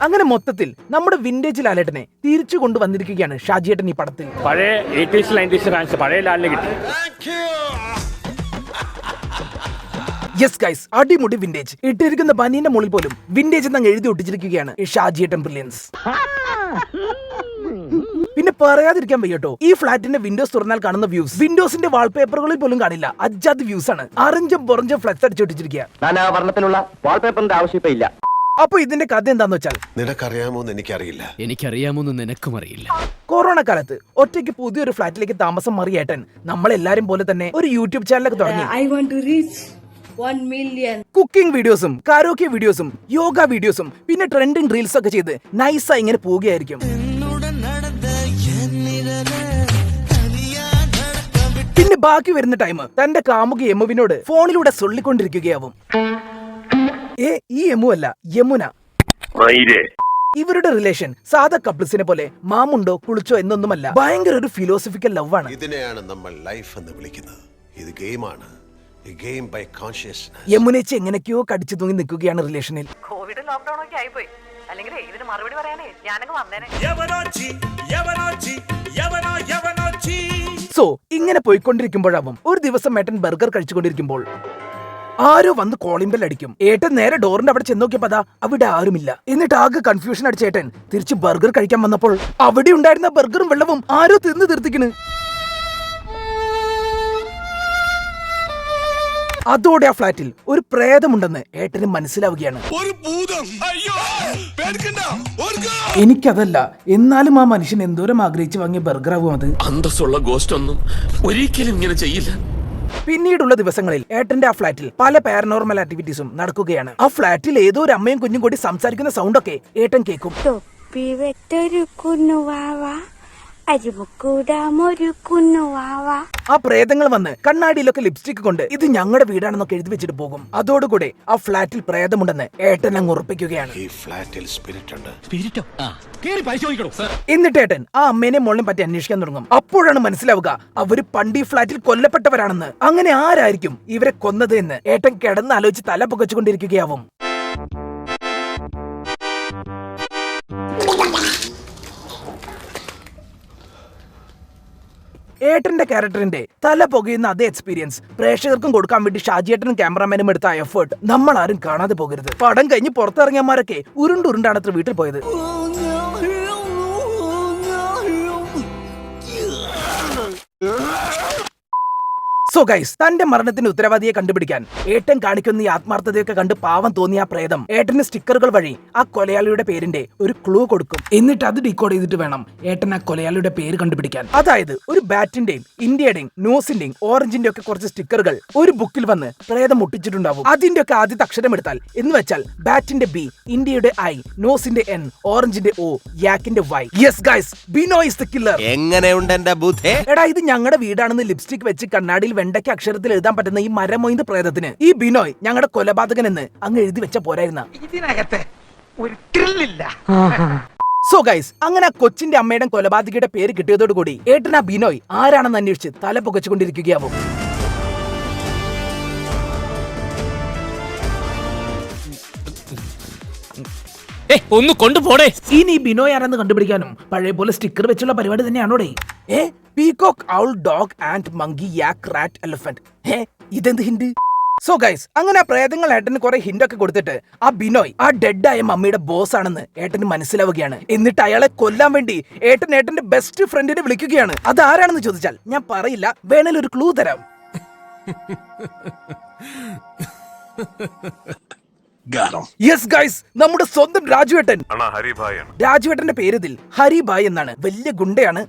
അങ്ങനെ മൊത്തത്തിൽ നമ്മുടെ വിന്റേജ് ലാലേട്ടനെ തിരിച്ചു കൊണ്ടുവന്നിരിക്കുകയാണ് ഷാജിയേട്ടൻ ഈ പടത്തിൽ. പഴയ 80s 90s പഴയ ലാലിനെ കിട്ടി. യെസ് ഗൈസ്, അടിമുടി വിന്റേജ്. ഇട്ടിരിക്കുന്ന ബനിയന്റെ മുകളിൽ പോലും വിന്റേജ് എന്നങ്ങ് എഴുതി ഒട്ടിച്ചിരിക്കുകയാണ് ഈ ഷാജിയേട്ടൻ ബ്രില്യൻസ്. പിന്നെ പറയാതിരിക്കാൻ വയ്യട്ടോ, ഈ ഫ്ലാറ്റിന്റെ വിൻഡോസ് തുറന്നാൽ കാണുന്ന വ്യൂസ് വിൻഡോസിന്റെ വാൾപേപ്പറുകളിൽ പോലും കാണില്ല. അജാദ് വ്യൂസ് ആണ്. അറഞ്ചും പൊറഞ്ചും ഫ്ലക്സ് അടിച്ചൊട്ടിച്ചിരിക്കുക. വാൾപേപ്പറിന്റെ ആവശ്യമില്ല. അപ്പൊ ഇതിന്റെ കഥ എന്താന്ന് വെച്ചാൽ, നിനക്കറിയാമോന്ന് എനിക്കറിയില്ല, എനിക്കറിയാമോന്ന് നിനക്കും അറിയില്ല. കൊറോണ കാലത്ത് ഒറ്റയ്ക്ക് പുതിയൊരു ഫ്ലാറ്റിലേക്ക് താമസം മാറിയ ഏട്ടൻ നമ്മളെല്ലാരും പോലെ തന്നെ ഒരു യൂട്യൂബ് ചാനലൊക്കെ തുടങ്ങി. കുക്കിംഗ് വീഡിയോസും കരോക്കെ വീഡിയോസും യോഗ വീഡിയോസും പിന്നെ ട്രെൻഡിങ് റീൽസ് ഒക്കെ ചെയ്ത് നൈസായി ഇങ്ങനെ പോവുകയായിരിക്കും. പിന്നെ ബാക്കി വരുന്ന ടൈം തന്റെ കാമുകി യമുവിനോട് ഫോണിലൂടെ സൊല്ലിക്കൊണ്ടിരിക്കുകയാവും. ഈ യമു അല്ല, യമുന. ഇവരുടെ റിലേഷൻ സാധാ കപ്പിൾസിനെ പോലെ മാമുണ്ടോ കുളിച്ചോ എന്നൊന്നുമല്ല. ഭയങ്കര ഒരു ഫിലോസഫിക്കൽ ലവ് ആണ്. ഇതിനെയാണ് നമ്മൾ ലൈഫ് എന്ന് വിളിക്കുന്നത്. ഇത് ഗെയിമാണ്. യമുനേച്ചി എങ്ങനെയൊക്കെയോ കടിച്ചു തൂങ്ങി നിൽക്കുകയാണ് റിലേഷനിൽ. കോവിഡ് ലോക്ക്ഡൌൺ ഒക്കെ ആയിപ്പോയി. അല്ലെങ്കിൽ ഇതിന് മറുപടി പറയാനേ ഞാനങ്ങ് വന്നേനെ. സോ ഇങ്ങനെ പോയിക്കൊണ്ടിരിക്കുമ്പോഴാവും ഒരു ദിവസം ഏട്ടൻ ബർഗർ കഴിച്ചുകൊണ്ടിരിക്കുമ്പോൾ ആരോ വന്ന് കോളിംഗ് ബെൽ അടിക്കും. ഏട്ടൻ നേരെ ഡോറിന്റെ അവിടെ ചെന്ന് നോക്കിയപ്പോ അവിടെ ആരുമില്ല. എന്നിട്ട് ആകെ കൺഫ്യൂഷൻ അടിച്ച ഏട്ടൻ തിരിച്ച് ബർഗർ കഴിക്കാൻ വന്നപ്പോൾ അവിടെ ഉണ്ടായിരുന്ന ബർഗറും വെള്ളവും ആരോ തിന്ന് തീർത്തിക്കണ്. അതോടെ ആ ഫ്ലാറ്റിൽ ഒരു പ്രേതമുണ്ടെന്ന് ഏട്ടന് മനസ്സിലാവുകയാണ്. എനിക്കതല്ല, എന്നാലും ആ മനുഷ്യൻ എന്തോരം ആഗ്രഹിച്ചു വാങ്ങിയ ബർഗർ ആവും അത്. അന്തസ്സുള്ള ഗോസ്റ്റ് ഒന്നും ഒരിക്കലും ഇങ്ങനെ ചെയ്യില്ല. പിന്നീടുള്ള ദിവസങ്ങളിൽ ഏട്ടന്റെ ആ ഫ്ലാറ്റിൽ പല പാരനോർമൽ ആക്ടിവിറ്റീസും നടക്കുകയാണ്. ആ ഫ്ലാറ്റിൽ ഏതോ ഒരു അമ്മയും കുഞ്ഞും കൂടി സംസാരിക്കുന്ന സൗണ്ട് ഒക്കെ ഏട്ടൻ കേൾക്കും. ആ പ്രേതങ്ങൾ വന്ന് കണ്ണാടിയിലൊക്കെ ലിപ്സ്റ്റിക് കൊണ്ട് ഇത് ഞങ്ങളുടെ വീടാണെന്നൊക്കെ എഴുതി വെച്ചിട്ട് പോകും. അതോടുകൂടെ ആ ഫ്ലാറ്റിൽ പ്രേതമുണ്ടെന്ന് ഏട്ടൻ അങ്ങ് ഉറപ്പിക്കുകയാണ്. ഈ ഫ്ലാറ്റിൽ സ്പിരിറ്റ് ഉണ്ട്. എന്നിട്ട് ഏട്ടൻ ആ അമ്മേനെ മോളിനെ പറ്റി അന്വേഷിക്കാൻ തുടങ്ങും. അപ്പോഴാണ് മനസ്സിലാവുക അവര് പണ്ട് ഈ ഫ്ലാറ്റിൽ കൊല്ലപ്പെട്ടവരാണെന്ന്. അങ്ങനെ ആരായിരിക്കും ഇവരെ കൊന്നത് എന്ന് ഏട്ടൻ കിടന്ന് ആലോചിച്ച് തല പുകച്ചുകൊണ്ടിരിക്കുകയാവും. ഏട്ടന്റെ ക്യാരക്ടറിന്റെ തല പുകയുന്ന അതേ എക്സ്പീരിയൻസ് പ്രേക്ഷകർക്കും കൊടുക്കാൻ വേണ്ടി ഷാജിയേട്ടനും ക്യാമറാമാനും എടുത്ത എഫേർട്ട് നമ്മൾ ആരും കാണാതെ പോകരുത്. പടം കഴിഞ്ഞ് പുറത്തിറങ്ങിയമാരൊക്കെ ഉരുണ്ടുരുണ്ടാണ് അത്ര വീട്ടിൽ പോയത്. സോ ഗൈസ്, തന്റെ മരണത്തിന് ഉത്തരവാദിയെ കണ്ടുപിടിക്കാൻ ഏട്ടൻ കാണിക്കുന്ന ഈ ആത്മാർത്ഥതയൊക്കെ കണ്ട് പാവം തോന്നിയ ആ പ്രേതം ഏട്ടന് സ്റ്റിക്കറുകൾ വഴി ആ കൊലയാളിയുടെ പേരിന്റെ ഒരു ക്ലൂ കൊടുക്കും. എന്നിട്ട് അത് ഡീകോഡ് ചെയ്തിട്ട് വേണം ഏട്ടൻ ആ കൊലയാളിയുടെ പേര് കണ്ടുപിടിക്കാൻ. അതായത് ഒരു ബാറ്റിന്റെയും ഇന്ത്യയുടെയും നോസിന്റെയും ഓറഞ്ചിന്റെ ഒക്കെ കുറച്ച് സ്റ്റിക്കറുകൾ ഒരു ബുക്കിൽ വന്ന് പ്രേതം ഒട്ടിച്ചിട്ടുണ്ടാവും. അതിന്റെ ഒക്കെ ആദ്യത്തെ അക്ഷരം എടുത്താൽ എന്ന് വെച്ചാൽ ബാറ്റിന്റെ ബി, ഇന്ത്യയുടെ ഐ, നോസിന്റെ എൻ, ഓറഞ്ചിന്റെ ഒ, യാക്കിന്റെ Y. Yes guys, Binoy is the killer. എങ്ങനെയുണ്ട് എന്റെ ബുദ്ധി? എടാ, ഇത് ഞങ്ങളുടെ വീടാണെന്ന് ലിപ്സ്റ്റിക് വെച്ച് കണ്ണാടിയിൽ വെണ്ടയ്ക്ക് അക്ഷരത്തിൽ എഴുതാൻ പറ്റുന്ന ഈ മരമൊയ്ത് പ്രേതത്തിന് ഈ ബിനോയ് ഞങ്ങളുടെ കൊലപാതകൻ എന്ന് അങ്ങ് എഴുതി വെച്ച പോരായിരുന്ന. ഇതിനകത്തെ ഒരു ത്രില്ലില്ല. സോ ഗൈസ്, അങ്ങനെ ആ കൊച്ചിന്റെ അമ്മയുടെ കൊലപാതകയുടെ പേര് കിട്ടിയതോടുകൂടി ഏട്ടൻ ആ ബിനോയ് ആരാണെന്ന് അന്വേഷിച്ച് തല പുകച്ചുകൊണ്ടിരിക്കുകയാവും. ഒന്ന് കൊണ്ടുപോടേ. ഇനി ബിനോയ് ആരെന്ന് കണ്ടുപിടിക്കാനും പഴയ പോലെ സ്റ്റിക്കർ വെച്ചുള്ള പരിപാടി തന്നെയാണോടെ. Peacock, owl, dog, ant, monkey, yak, rat, elephant. ഇതെന്ത് ഹിന്റ്? സോ ഗൈസ്, അങ്ങനെ ആ പ്രേതങ്ങൾ ഏട്ടന് കുറെ ഹിന്റ് ഒക്കെ കൊടുത്തിട്ട് ആ ബിനോയ് ആ ഡെഡ് ആയ മമ്മിയുടെ ബോസ് ആണെന്ന് ഏട്ടന് മനസ്സിലാവുകയാണ്. എന്നിട്ട് അയാളെ കൊല്ലാൻ വേണ്ടി ഏട്ടന്റെ ബെസ്റ്റ് ഫ്രണ്ടിനെ വിളിക്കുകയാണ്. അതാരാണെന്ന് ചോദിച്ചാൽ ഞാൻ പറയില്ല, വേണേൽ ഒരു ക്ലൂ തരാം. യെസ് ഗൈസ്, നമ്മുടെ സ്വന്തം രാജുവേട്ടൻ. രാജുവേട്ടന്റെ പേരിതിൽ ഹരിഭായ് എന്നാണ്. വലിയ ഗുണ്ടയാണ്.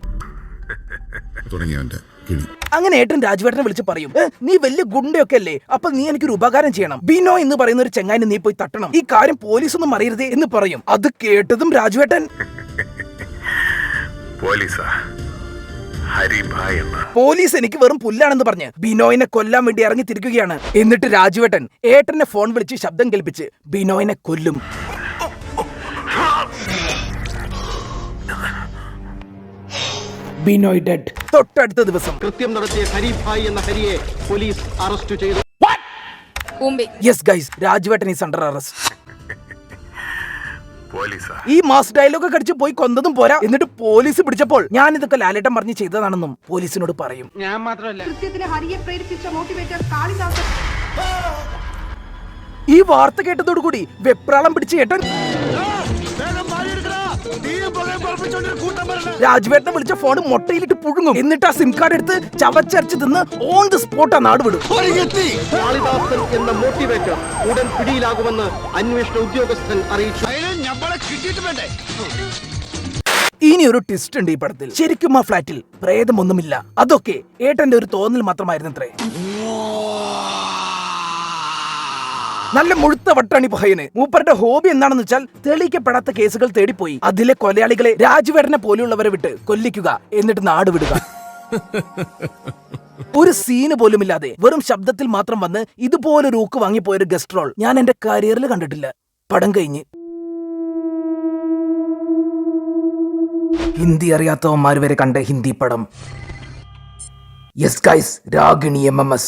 അങ്ങനെ ഏട്ടൻ രാജുവേട്ടനെ വിളിച്ച് പറയും, നീ വലിയ ഗുണ്ടയൊക്കെ അല്ലേ, അപ്പൊ നീ എനിക്കൊരു ഉപകാരം ചെയ്യണം. ബിനോ എന്ന് പറയുന്ന ഒരു ചെങ്ങായിനെ നീ പോയി തട്ടണം. ഈ കാര്യം പോലീസൊന്നും അറിയരുതേ എന്ന് പറയും. അത് കേട്ടതും രാജുവേട്ടൻ പോലീസ് എനിക്ക് വെറും പുല്ലാണെന്ന് പറഞ്ഞ് ബിനോയിനെ കൊല്ലാൻ വേണ്ടി ഇറങ്ങി തിരിക്കുകയാണ്. എന്നിട്ട് രാജുവേട്ടൻ ഏട്ടനെ ഫോൺ വിളിച്ച് ശബ്ദം കേൾപ്പിച്ച് ബിനോയിനെ കൊല്ലും. ബിനോയ് ഡെഡ്. തൊട്ടടുത്ത ദിവസം കൃത്യം നടത്തിയ ഹരിഭായ് എന്ന ഹരിയെ പോലീസ് അറസ്റ്റ് ചെയ്തു. യെസ് ഗൈസ്, രാജുവേട്ടൻ ഈസ് അണ്ടർ അറസ്റ്റ്. ഈ മാസ് ഡയലോഗ് കടിച്ച് പോയി കൊന്നതും പോരാ, എന്നിട്ട് പോലീസ് പിടിച്ചപ്പോൾ ഞാൻ ഇതൊക്കെ ലാലേട്ടൻ പറഞ്ഞ് ചെയ്തതാണെന്നും പോലീസിനോട് പറയും. ഞാൻ മാത്രമല്ല, ഈ വാർത്ത കേട്ടതോടുകൂടി വെപ്രാളം പിടിച്ച് ഏട്ടൻ രാജുവേട്ടനെ വിളിച്ച ഫോൺ മൊട്ടയിലിട്ട് പുഴുങ്ങും. എന്നിട്ട് ആ സിം കാർഡ് എടുത്ത് ചവച്ചരച്ച് തിന്ന് ഓൺ ദി സ്പോട്ട് ആ നാട് വിടും. കാളിദാസൻ എന്ന മോട്ടിവേറ്റർ ഉടൻ പിടിയിലാകുമെന്ന് അന്വേഷണ ഉദ്യോഗസ്ഥൻ അറിയിച്ചു. ഇനി ഒരു ട്വിസ്റ്റ് ഉണ്ട് ഈ പടത്തിൽ. ശരിക്കും ആ ഫ്ലാറ്റിൽ പ്രേതമൊന്നുമില്ല. അതൊക്കെ ഏട്ടന്റെ ഒരു തോന്നൽ മാത്രമായിരുന്നത്രേ. നല്ല മുഴുത്ത വട്ടാണ് ഈ പഹയന്. മൂപ്പരുടെ ഹോബി എന്താണെന്ന് വെച്ചാൽ തെളിയിക്കപ്പെടാത്ത കേസുകൾ തേടിപ്പോയി അതിലെ കൊലയാളികളെ രാജുവേട്ടനെ പോലെയുള്ളവരെ വിട്ട് കൊല്ലിക്കുക, എന്നിട്ട് നാട് വിടുക. ഒരു സീന് പോലും ഇല്ലാതെ വെറും ശബ്ദത്തിൽ മാത്രം വന്ന് ഇതുപോലെ ഒരു ഊക്ക് വാങ്ങിപ്പോയൊരു ഗസ്റ്റ് റോൾ ഞാൻ എന്റെ കരിയറിൽ കണ്ടിട്ടില്ല. പടം കഴിഞ്ഞ് ഹിന്ദി അറിയാത്തവന്മാർ വരെ കണ്ട ഹിന്ദി പടം. Yes guys, Ragini MMS.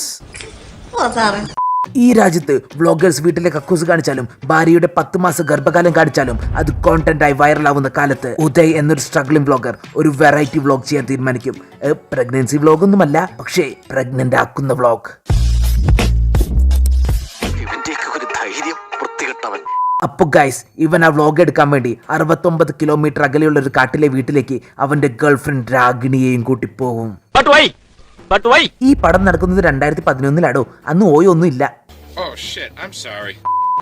ഈ രാജ്യത്ത് വ്ളോഗേഴ്സ് വീട്ടിലെ കക്കൂസ് കാണിച്ചാലും ഭാര്യയുടെ 10 മാസ ഗർഭകാലം കാണിച്ചാലും അത് കോണ്ടന്റായി വൈറലാവുന്ന കാലത്ത് ഉദയ് എന്നൊരു സ്ട്രഗ്ലിംഗ് വ്ളോഗർ ഒരു വെറൈറ്റി വ്ളോഗ് ചെയ്യാൻ തീരുമാനിക്കും. പ്രഗ്നൻസി വ്ളോഗ് ഒന്നുമല്ല, പക്ഷേ പ്രഗ്നന്റ് ആക്കുന്ന വ്ളോഗ്. അപ്പൊ ഗൈസ്, ഇവൻ ആ വ്ളോഗ് എടുക്കാൻ വേണ്ടി 69 കിലോമീറ്റർ അകലെയുള്ള ഒരു കാട്ടിലെ വീട്ടിലേക്ക് അവന്റെ ഗേൾഫ്രണ്ട് രാഗിണിയെയും കൂട്ടി പോകും. ഈ പടം നടക്കുന്നത് 2011 അന്ന് ഓയൊന്നും ഇല്ല.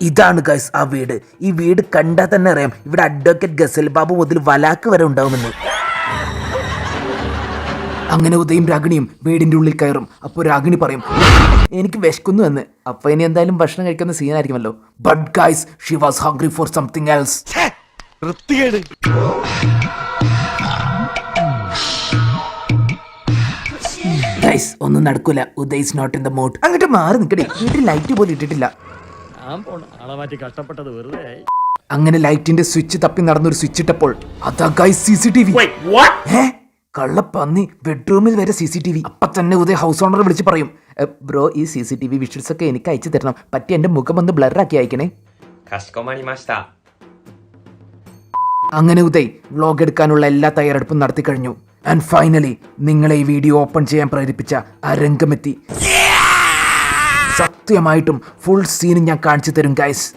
ഇതാണ് ഗൈസ് ആ വീട്. ഈ വീട് കണ്ടാൽ തന്നെ അറിയാം ഇവിടെ അഡ്വക്കേറ്റ് ഗസൽ ബാബു മുതൽ വലാക്ക് വരെ ഉണ്ടാവുമെന്ന്. അങ്ങനെ ഉദയും രാഗിണിയും വീടിന്റെ ഉള്ളിൽ കയറും. അപ്പോൾ രാഗിണി പറയും, എനിക്ക് വിശക്കുന്നു എന്ന്. അപ്പൊ ഇനി എന്തായാലും ഭക്ഷണം കഴിക്കുന്ന സീനായിരിക്കുമല്ലോ. But guys, she was hungry for something else. Guys, ഒന്നും നടക്കൂല. Uday is not in the mood. അങ്ങോട്ട് മാറി നിൽക്കണേ, വീട്ടിൽ ലൈറ്റ് പോലും ഇട്ടിട്ടില്ല. അങ്ങനെ ലൈറ്റിന്റെ സ്വിച്ച് തപ്പി നടന്നൊരു സ്വിച്ച് ഇട്ടപ്പോൾ അതാ ഗൈസ് CCTV. കള്ളപ്പന്നി, ബെഡ്റൂമിൽ വരെ CCTV. അപ്പൊ തന്നെ ഉദയ് ഹൗസ് ഓണറെ വിളിച്ച് പറയും, ബ്രോ ഈ CCTV വിഷ്വൽസ് ഒക്കെ എനിക്ക് അയച്ചു തരണം, പറ്റി എന്റെ മുഖം ഒന്ന് ബ്ലറാക്കി അയക്കണേ. അങ്ങനെ ഉദയ് വ്ളോഗ് എടുക്കാനുള്ള എല്ലാ തയ്യാറെടുപ്പും നടത്തി കഴിഞ്ഞു. ആൻഡ് ഫൈനലി നിങ്ങളെ ഈ വീഡിയോ ഓപ്പൺ ചെയ്യാൻ പ്രേരിപ്പിച്ച ആ രംഗമെത്തി. സത്യമായിട്ടും ഫുൾ സീൻ ഞാൻ കാണിച്ചു തരും ഗൈസ്.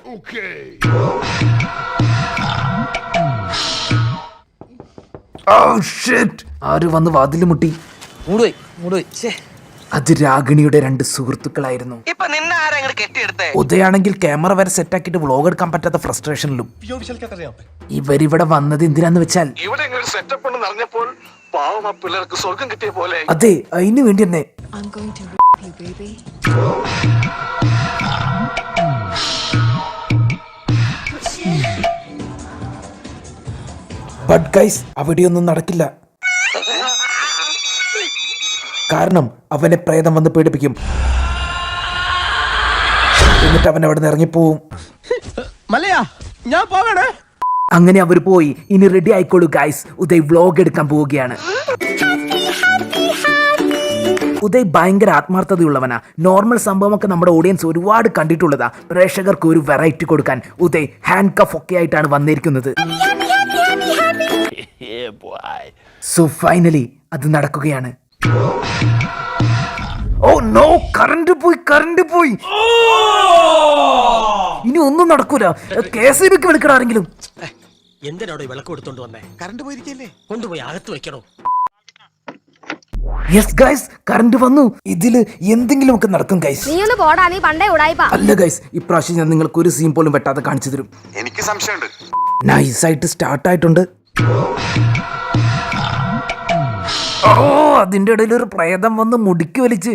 ആര് വന്ന് വാതിൽ മുട്ടി? അത് രാഗിണിയുടെ 2 സുഹൃത്തുക്കളായിരുന്നു. ഉദയാണെങ്കിൽ ക്യാമറ വരെ സെറ്റാക്കിയിട്ട് വ്ളോഗ് എടുക്കാൻ പറ്റാത്ത ഫ്രസ്ട്രേഷനിലും. ഇവരിവിടെ വന്നത് എന്തിനാന്ന് വെച്ചാൽ അതെ, അതിനു വേണ്ടി തന്നെ. ബട്ട് ഗൈസ്, അവിടെയൊന്നും നടക്കില്ല. കാരണം അവനെ പ്രേതം വന്ന് പീഡിപ്പിക്കും. എന്നിട്ട് അവൻ അവിടെ നിന്ന് ഇറങ്ങിപ്പോവും. അങ്ങനെ അവർ പോയി. ഇനി റെഡി ആയിക്കോളൂ ഗൈസ്, ഉദയ് വ്ളോഗ് എടുക്കാൻ പോവുകയാണ്. ഉദയ് ഭയങ്കര ആത്മാർത്ഥതയുള്ളവനാ. നോർമൽ സംഭവമൊക്കെ നമ്മുടെ ഓഡിയൻസ് ഒരുപാട് കണ്ടിട്ടുള്ളതാ. പ്രേക്ഷകർക്ക് ഒരു വെറൈറ്റി കൊടുക്കാൻ ഉദയ് ഹാൻഡ് കഫ് ഒക്കെ ആയിട്ടാണ് വന്നിരിക്കുന്നത്. സോ ഫൈനലി അത് നടക്കുകയാണ്. ഓ നോ, കറണ്ട് പോയി. ഇനി ഒന്നും നടക്കൂല. KCBക്ക് വിളിക്കണ ആരെങ്കിലും. എന്തിനാണോ വിളക്ക് കൊടുത്തോണ്ട് വന്നേ? കറണ്ട് പോയിരിക്കല്ലേ, കൊണ്ടുപോയി അകത്ത് വെക്കണോ? യെസ് ഗൈസ്, കറണ്ട് വന്നു. ഇതില് എന്തെങ്കിലും ഒക്കെ നടക്കും ഗൈസ്. അല്ല ഗൈസ്, ഇപ്രാവശ്യം ഞാൻ നിങ്ങൾക്ക് ഒരു സീൻ പോലും വെട്ടാതെ കാണിച്ചു തരും. എനിക്ക് സംശയമുണ്ട്. നൈസായിട്ട് സ്റ്റാർട്ട് ആയിട്ടുണ്ട്. ഓ, അതിന്റെ ഇടയിൽ ഒരു പ്രേതം വന്ന് മുടിക്ക് വലിച്ച്.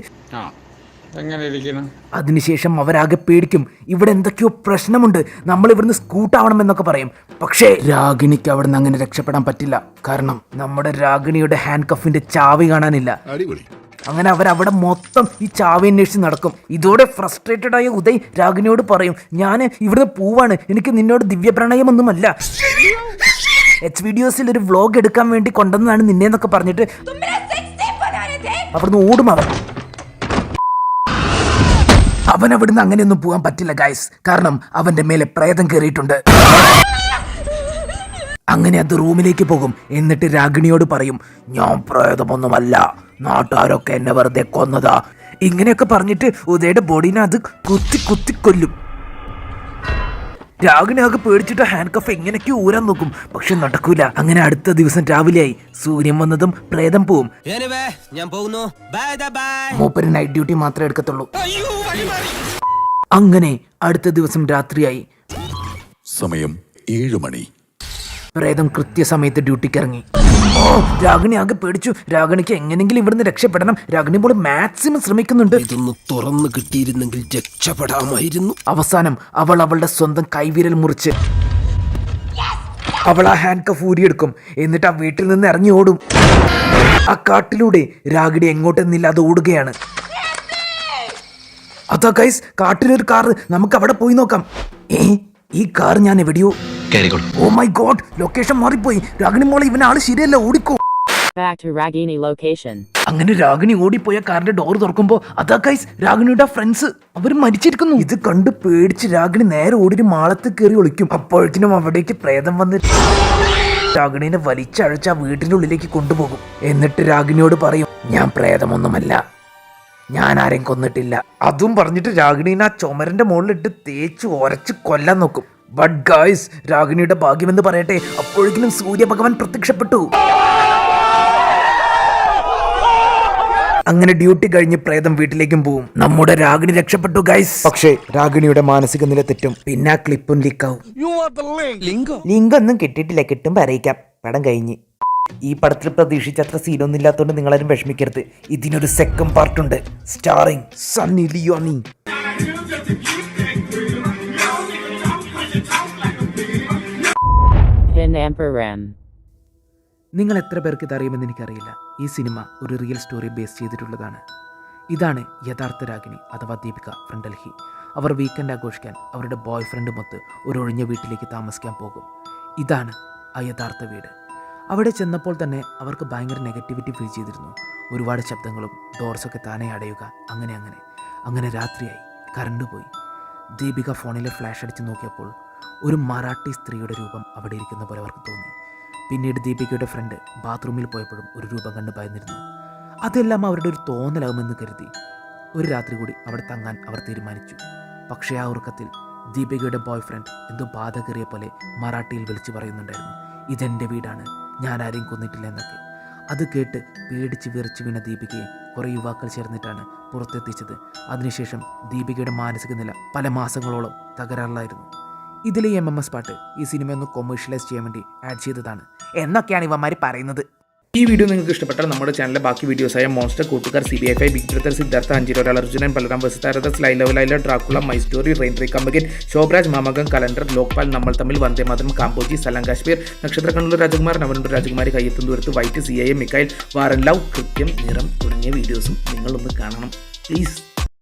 അതിനുശേഷം അവരാകെ പേടിക്കും. ഇവിടെ എന്തൊക്കെയോ പ്രശ്നമുണ്ട്, നമ്മൾ ഇവിടുന്ന് സ്കൂട്ടാവണം എന്നൊക്കെ പറയും. പക്ഷേ രാഗിണിക്ക് അവിടെ നിന്ന് അങ്ങനെ രക്ഷപ്പെടാൻ പറ്റില്ല. കാരണം നമ്മുടെ രാഗിണിയുടെ ഹാൻഡ് കഫിന്റെ ചാവി കാണാനില്ല. അങ്ങനെ അവരവിടെ മൊത്തം ഈ ചാവി അന്വേഷിച്ച് നടക്കും. ഇതോടെ ഫ്രസ്ട്രേറ്റഡ് ആയ ഉദയ് രാഗിണിയോട് പറയും, ഞാൻ ഇവിടുന്ന് പോവാണ്, എനിക്ക് നിന്നോട് ദിവ്യപ്രണയമൊന്നുമല്ല. HVDOസിൽ ഒരു വ്ളോഗ് എടുക്കാൻ വേണ്ടി കൊണ്ടുവന്നതാണ് നിന്നെന്നൊക്കെ പറഞ്ഞിട്ട് അവിടുന്ന് ഓടും. അവൻ അവിടുന്ന് അങ്ങനെയൊന്നും പോകാൻ പറ്റില്ല ഗൈസ്, കാരണം അവന്റെ മേലെ പ്രേതം കയറിയിട്ടുണ്ട്. അങ്ങനെ അത് റൂമിലേക്ക് പോകും. എന്നിട്ട് രാഗിണിയോട് പറയും, ഞാൻ പ്രേതമൊന്നുമല്ല, നാട്ടുകാരൊക്കെ എന്നെ വെറുതെ കൊന്നതാ. ഇങ്ങനെയൊക്കെ പറഞ്ഞിട്ട് ഉദയുടെ ബോഡീനെ അത് കുത്തി കൊല്ലും. രാഗിണി ആകെ പേടിച്ചിട്ട് ഹാൻഡ് കഫ് എങ്ങനെയൊക്കെ ഊരാൻ നോക്കും, പക്ഷെ നടക്കൂല. അങ്ങനെ അടുത്ത ദിവസം രാവിലെയായി. സൂര്യൻ വന്നതും പ്രേതം പോവും. മൂപ്പര് നൈറ്റ് ഡ്യൂട്ടി മാത്രമേ എടുക്കത്തുള്ളൂ. അങ്ങനെ അടുത്ത ദിവസം രാത്രിയായി. സമയം 7 മണി. പ്രേതം കൃത്യസമയത്ത് ഡ്യൂട്ടിക്ക് ഇറങ്ങി. ഓ, രാഗിണി ആകെ പേടിച്ചു. രാഗിണിക്ക് എങ്ങനെങ്കിലും ഇവിടുന്ന് രക്ഷപ്പെടണം. രാഗിണി ഇപ്പോൾ മാക്സിമം ശ്രമിക്കുന്നുണ്ട്. ഇതൊന്ന് തുറന്നു കിട്ടിയിരുന്നെങ്കിൽ രക്ഷപ്പെടാമായിരുന്നു. അവസാനം അവൾ അവളുടെ സ്വന്തം കൈവിരൽ മുറിച്ച് അവൾ ആ ഹാൻഡ് കഫ് ഊരിയെടുക്കും. എന്നിട്ട് ആ വീട്ടിൽ നിന്ന് ഇറങ്ങി ഓടും. ആ കാട്ടിലൂടെ രാഗിണി എങ്ങോട്ടെന്നില്ലാതെ ഓടുകയാണ്. അതാ ഗൈസ്, കാട്ടിലൊരു കാറ്. നമുക്ക് അവിടെ പോയി നോക്കാം. ഈ കാർ ഞാൻ എവിടെയോ. ഓ മൈ ഗോഡ്, ലൊക്കേഷൻ മാറിപ്പോയി. രാഗിണി മോളെ, ഇവനാള് ശരിയല്ല, ഓടിക്കോ. അങ്ങനെ രാഗിണി ഓടിപ്പോയ കാറിന്റെ ഡോർ തുറക്കുമ്പോ അതാ ഗൈസ് രാഗിണിയുടെ ഫ്രണ്ട്സ് അവർ മരിച്ചിരിക്കുന്നു. ഇത് കണ്ട് പേടിച്ച് രാഗിണി നേരെ ഓടി മാളത്ത് കയറി ഒളിക്കും. അപ്പോഴേക്കും അവിടേക്ക് പ്രേതം വന്നിട്ട് രാഗിണിനെ വലിച്ചഴച്ച് ആ വീട്ടിന്റെ ഉള്ളിലേക്ക് കൊണ്ടുപോകും. എന്നിട്ട് രാഗിണിയോട് പറയും, ഞാൻ പ്രേതമൊന്നുമല്ല, ഞാൻ ആരെയും കൊന്നിട്ടില്ല. അതും പറഞ്ഞിട്ട് രാഗിണീനെ ആ ചുമരന്റെ മുകളിലിട്ട് തേച്ച് ഒരച്ച് കൊല്ലാൻ നോക്കും. ബട്ട് ഗൈസ്, രാഗിണിയുടെ ഭാഗ്യമെന്ന് പറയട്ടെ, അപ്പോഴേക്കും സൂര്യഭഗവാൻ പ്രത്യക്ഷപ്പെട്ടു. അങ്ങനെ ഡ്യൂട്ടി കഴിഞ്ഞ് പ്രേതം വീട്ടിലേക്കും പോവും. നമ്മുടെ രാഗിണി രക്ഷപ്പെട്ടു ഗൈസ്. പക്ഷേ രാഗിണിയുടെ മാനസിക നില തെറ്റും. പിന്നെ ആ ക്ലിപ്പും ലീക്കാവും. ലിങ്ക് ഒന്നും കിട്ടിയിട്ടില്ല, കിട്ടുമ്പോ അറിയിക്കാം. പടം കഴിഞ്ഞ്. ഈ പടത്തിൽ പ്രതീക്ഷിച്ചത്ര സീനൊന്നും ഇല്ലാത്തതുകൊണ്ട് നിങ്ങളാരും വിഷമിക്കരുത്. ഇതിനൊരു സെക്കൻഡ് പാർട്ടുണ്ട്, സ്റ്റാറിംഗ് സണ്ണി ലിയോണി. നിങ്ങൾ എത്ര പേർക്ക് ഇതറിയുമെന്ന് എനിക്കറിയില്ല. ഈ സിനിമ ഒരു റിയൽ സ്റ്റോറി ബേസ് ചെയ്തിട്ടുള്ളതാണ്. ഇതാണ് യഥാർത്ഥ രാഗിണി അഥവാ ദീപിക ഫ്രം ഡൽഹി. അവർ വീക്കെൻഡ് ആഘോഷിക്കാൻ അവരുടെ ബോയ് ഫ്രണ്ടുമൊത്ത് ഒരു ഒഴിഞ്ഞ വീട്ടിലേക്ക് താമസിക്കാൻ പോകും. ഇതാണ് ആ യഥാർത്ഥ വീട്. അവിടെ ചെന്നപ്പോൾ തന്നെ അവർക്ക് ഭയങ്കര നെഗറ്റിവിറ്റി ഫീൽ ചെയ്തിരുന്നു. ഒരുപാട് ശബ്ദങ്ങളും ഡോർസൊക്കെ താനേ അടയുക. അങ്ങനെ രാത്രിയായി, കറണ്ട് പോയി. ദീപിക ഫോണിലെ ഫ്ലാഷ് അടിച്ച് നോക്കിയപ്പോൾ ഒരു മറാഠി സ്ത്രീയുടെ രൂപം അവിടെ ഇരിക്കുന്ന പോലെ അവർക്ക് തോന്നി. പിന്നീട് ദീപികയുടെ ഫ്രണ്ട് ബാത്റൂമിൽ പോയപ്പോഴും ഒരു രൂപം കണ്ട് ഭയന്നിരുന്നു. അതെല്ലാം അവരുടെ ഒരു തോന്നലാകുമെന്ന് കരുതി ഒരു രാത്രി കൂടി അവിടെ തങ്ങാൻ അവർ തീരുമാനിച്ചു. പക്ഷേ ആ ഉറക്കത്തിൽ ദീപികയുടെ ബോയ് ഫ്രണ്ട് എന്തോ ബാധ കയറിയ പോലെ മറാഠിയിൽ വിളിച്ചു പറയുന്നുണ്ടായിരുന്നു, ഇതെൻ്റെ വീടാണ്, ഞാൻ ആരെയും കൊന്നിട്ടില്ല എന്നൊക്കെ. അത് കേട്ട് പേടിച്ച് വിറച്ചു വീണ ദീപികയെ കുറേ യുവാക്കൾ ചേർന്നിട്ടാണ് പുറത്തെത്തിച്ചത്. അതിനുശേഷം ദീപികയുടെ മാനസിക നില പല മാസങ്ങളോളം തകരാറിലായിരുന്നു. ഇതിലെ MMS പാട്ട് ഈ സിനിമ ഒന്ന് കൊമേഴ്ഷ്യലൈസ് ചെയ്യാൻ വേണ്ടി ആഡ് ചെയ്തതാണ് എന്നൊക്കെയാണ് ഇവന്മാർ പറയുന്നത്. ഈ വീഡിയോ നിങ്ങൾക്ക് ഇഷ്ടപ്പെട്ടാൽ നമ്മുടെ ചാനലിലെ ബാക്കി വീഡിയോസായ മോൺസ്റ്റർ, കൂട്ടുകാർ, CBI5, ബിഗ് ബ്രദർ, സിദ്ധാർത്ഥ, അഞ്ചിരോ, അർജുനൻ, ബലറാം, വസുതാരദ, ലൈ Laila, Dracula, my story, rain rain come again, Sobhraj, മാമകം, കലണ്ടർ, ലോക്പാൽ, നമ്മൾ തമ്മിൽ, വന്ദേ മാതരം, കാമ്പോജി, സലാം കാശ്മീർ, നക്ഷത്രക്കണ്ണൂർ രാജകുമാർ, നവനൂർ രാജകുമാരി, കയ്യെത്തും ദൂരത്ത്, വൈറ്റ്, CIA, മിക്കായിൽ, വാറൻ ലവ്, കൃത്യം, നിറം തുടങ്ങിയ വീഡിയോസും നിങ്ങളൊന്ന് കാണണം പ്ലീസ്.